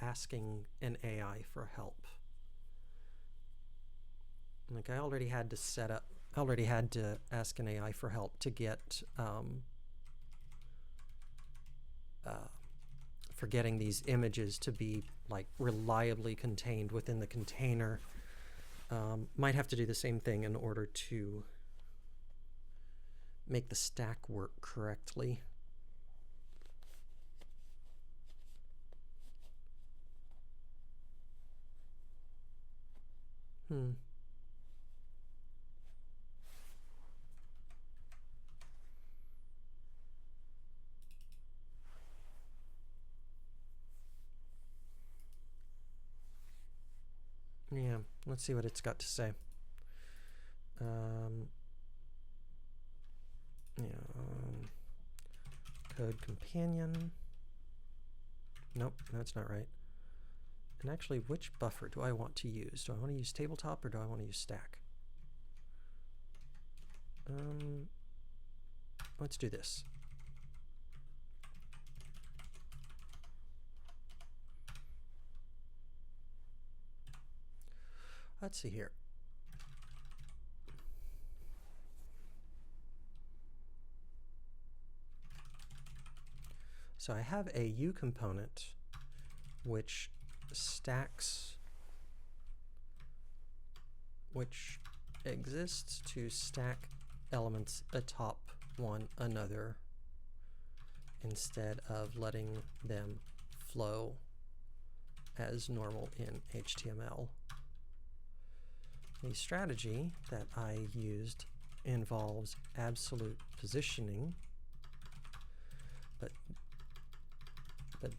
asking an AI for help. Like I already had to ask an AI for help to get for getting these images to be like reliably contained within the container. Might have to do the same thing in order to make the stack work correctly. Yeah, let's see what it's got to say. Code companion. Nope, that's not right. And actually, which buffer do I want to use? Do I want to use tabletop or do I want to use stack? Let's do this. Let's see here. So I have a U component which stacks, which exists to stack elements atop one another instead of letting them flow as normal in HTML. The strategy that I used involves absolute positioning, but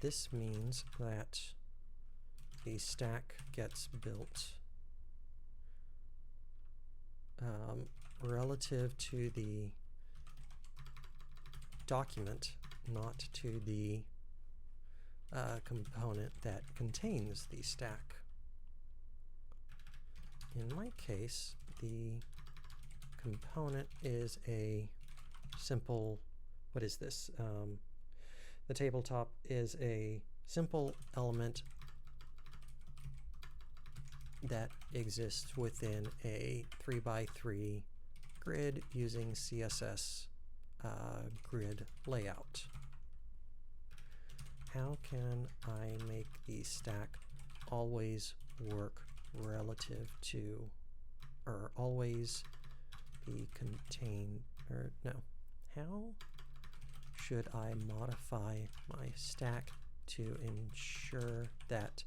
this means that the stack gets built relative to the document, not to the component that contains the stack. In my case, the component is a simple, what is this? The tabletop is a simple element that exists within a 3x3 grid using CSS grid layout. How can I make the stack always work relative to, or always be contained, or no, how should I modify my stack to ensure that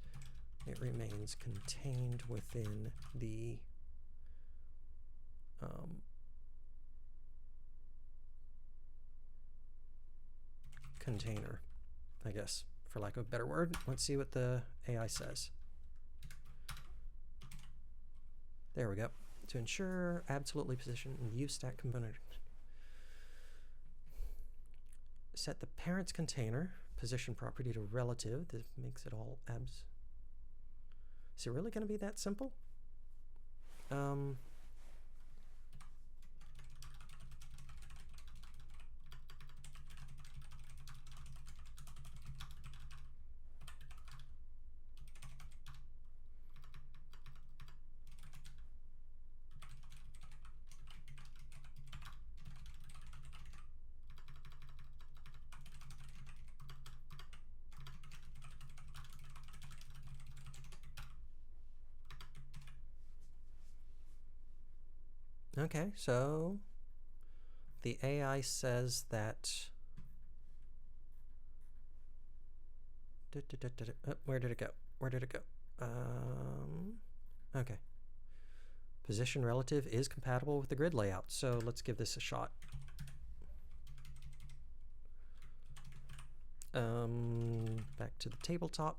it remains contained within the container, I guess, for lack of a better word. Let's see what the AI says. There we go. To ensure absolutely position in the use stack component. Set the parent's container position property to relative. This makes it all abs. Is it really going to be that simple? Okay, so the AI says that where did it go? Where did it go? Okay. Position relative is compatible with the grid layout, so let's give this a shot. Back to the tabletop.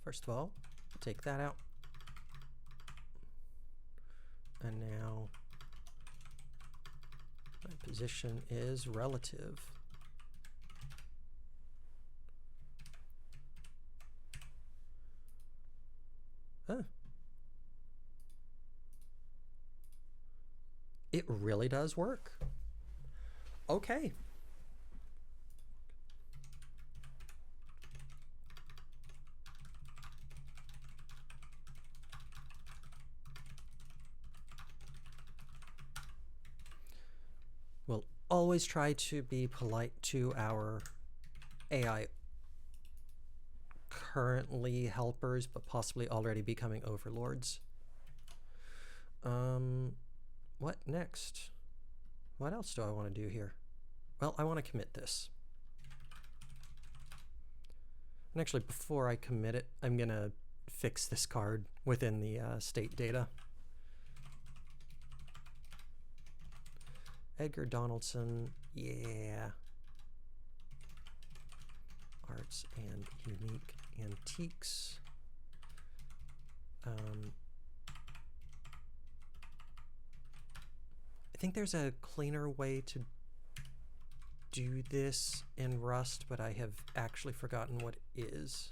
First of all, take that out. And now my position is relative. It really does work. Okay. We'll always try to be polite to our AI currently helpers, but possibly already becoming overlords. What next? What else do I want to do here? Well, I want to commit this. And actually, before I commit it, I'm going to fix this card within the state data. Edgar Donaldson, yeah. Arts and Unique Antiques. I think there's a cleaner way to do this in Rust, but I have actually forgotten what it is.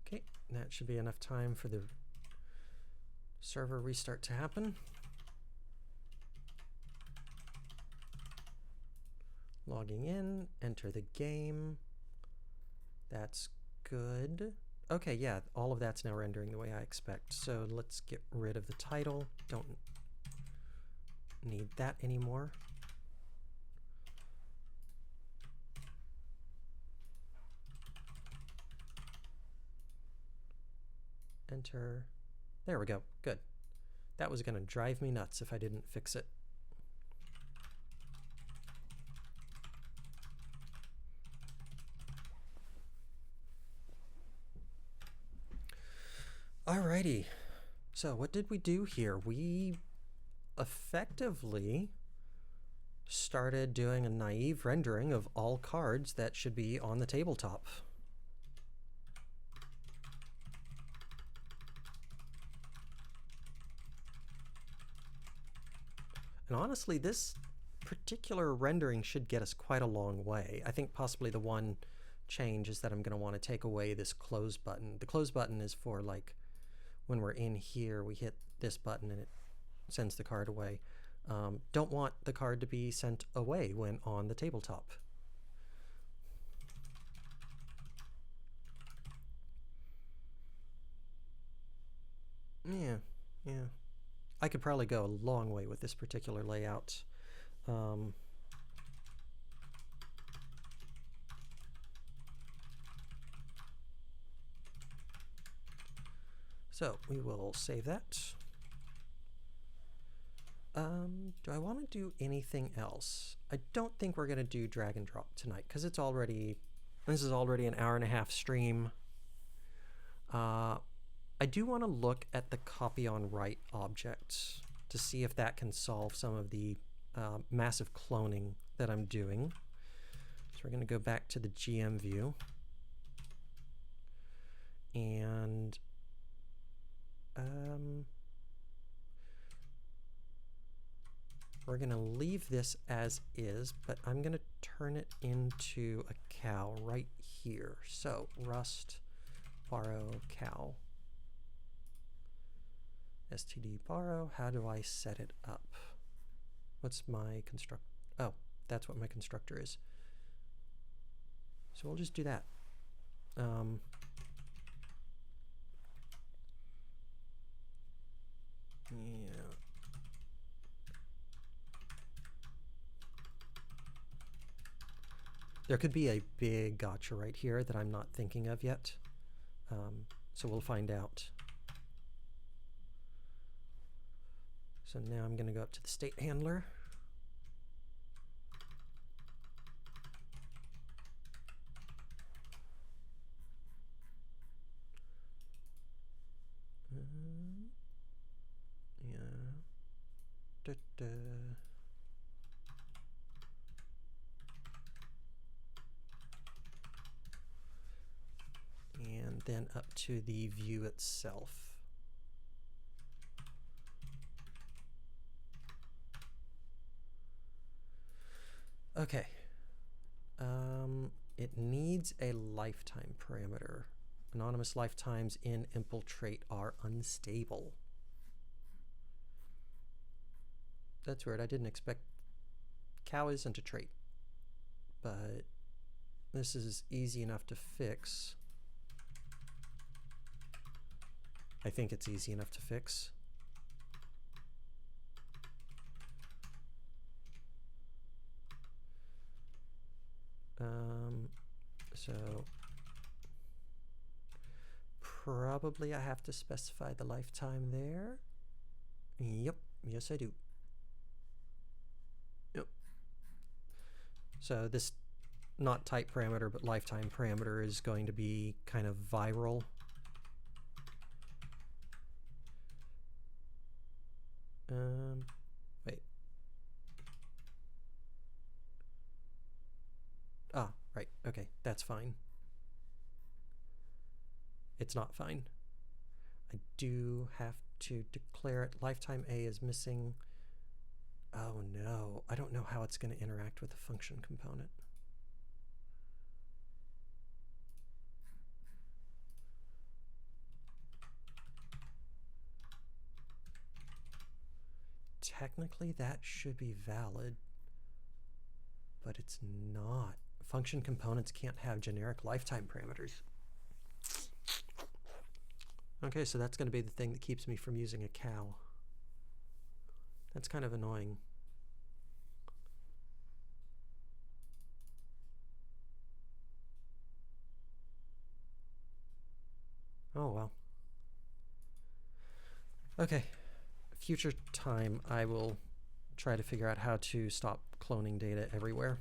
Okay, that should be enough time for the server restart to happen. Logging in, enter the game. That's good. Okay, yeah, all of that's now rendering the way I expect. So let's get rid of the title. Don't need that anymore. Enter. There we go. Good. That was going to drive me nuts if I didn't fix it. Alrighty. So what did we do here? We effectively started doing a naive rendering of all cards that should be on the tabletop. And honestly, this particular rendering should get us quite a long way. I think possibly the one change is that I'm going to want to take away this close button. The close button is for, like, when we're in here, we hit this button and it sends the card away. Don't want the card to be sent away when on the tabletop. Yeah. I could probably go a long way with this particular layout. So we will save that. Do I want to do anything else? I don't think we're going to do drag and drop tonight because this is already an hour-and-a-half stream. I do want to look at the copy on write object to see if that can solve some of the massive cloning that I'm doing. So we're going to go back to the GM view and we're going to leave this as is, but I'm going to turn it into a cow right here. So Rust borrow cow. std borrow. How do I set it up? What's my construct? Oh, that's what my constructor is. So we'll just do that. Yeah. There could be a big gotcha right here that I'm not thinking of yet. So we'll find out. So now I'm going to go up to the state handler. Yeah. And then up to the view itself. Okay. It needs a lifetime parameter. Anonymous lifetimes in infiltrate are unstable. That's weird. I didn't expect. Cow isn't a trait, but this is easy enough to fix. I think it's easy enough to fix. So probably I have to specify the lifetime there. Yep, yes I do. Yep. So this not type parameter but lifetime parameter is going to be kind of viral. Right, okay, that's fine. It's not fine. I do have to declare it. Lifetime A is missing. Oh no, I don't know how it's going to interact with the function component. Technically that should be valid, but it's not. Function components can't have generic lifetime parameters. Okay, so that's going to be the thing that keeps me from using a cow. That's kind of annoying. Oh well. Okay, future time I will try to figure out how to stop cloning data everywhere.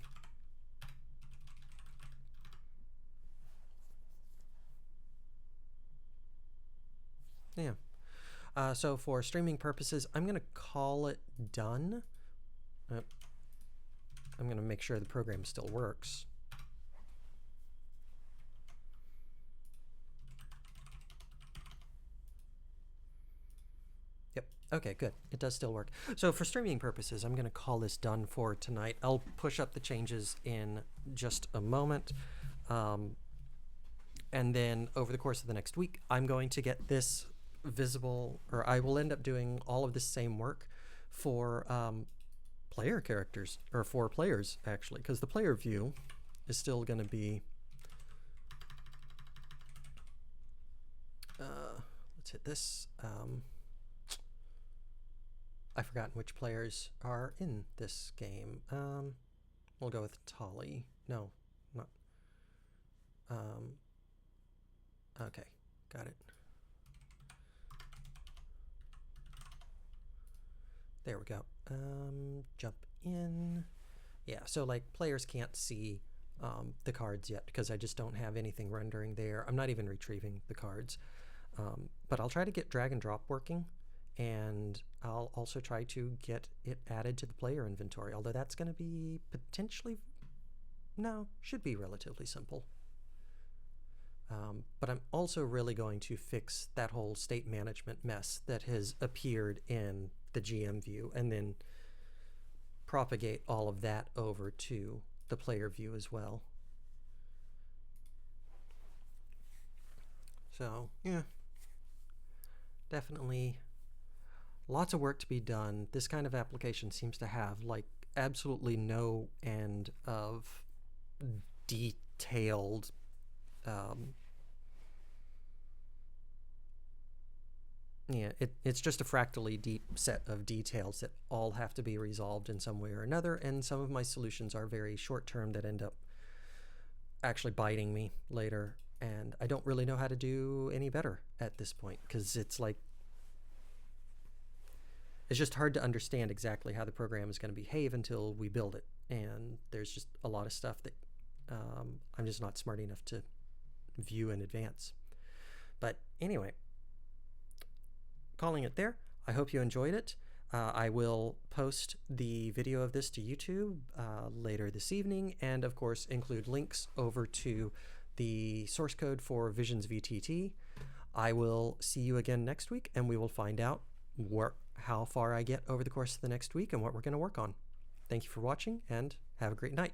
Yeah. So for streaming purposes, I'm going to call it done. I'm going to make sure the program still works. Yep. Okay, good. It does still work. So for streaming purposes, I'm going to call this done for tonight. I'll push up the changes in just a moment. And then over the course of the next week, I'm going to get this visible, or I will end up doing all of this same work for player characters, or for players actually, because the player view is still going to be, let's hit this. I've forgotten which players are in this game. We'll go with Tolly. No, not. Okay, got it. There we go. Jump in. Yeah, so like players can't see the cards yet because I just don't have anything rendering there. I'm not even retrieving the cards. But I'll try to get drag and drop working, and I'll also try to get it added to the player inventory, although that's going to be potentially, no, should be relatively simple. But I'm also really going to fix that whole state management mess that has appeared in the GM view, and then propagate all of that over to the player view as well. So, yeah, definitely lots of work to be done. This kind of application seems to have like absolutely no end of detailed it's just a fractally deep set of details that all have to be resolved in some way or another, and some of my solutions are very short-term that end up actually biting me later, and I don't really know how to do any better at this point, because it's like, it's just hard to understand exactly how the program is going to behave until we build it, and there's just a lot of stuff that I'm just not smart enough to view in advance. But anyway, calling it there. I hope you enjoyed it. I will post the video of this to YouTube later this evening, and of course include links over to the source code for Visions VTT. I will see you again next week, and we will find out how far I get over the course of the next week and what we're going to work on. Thank you for watching, and have a great night.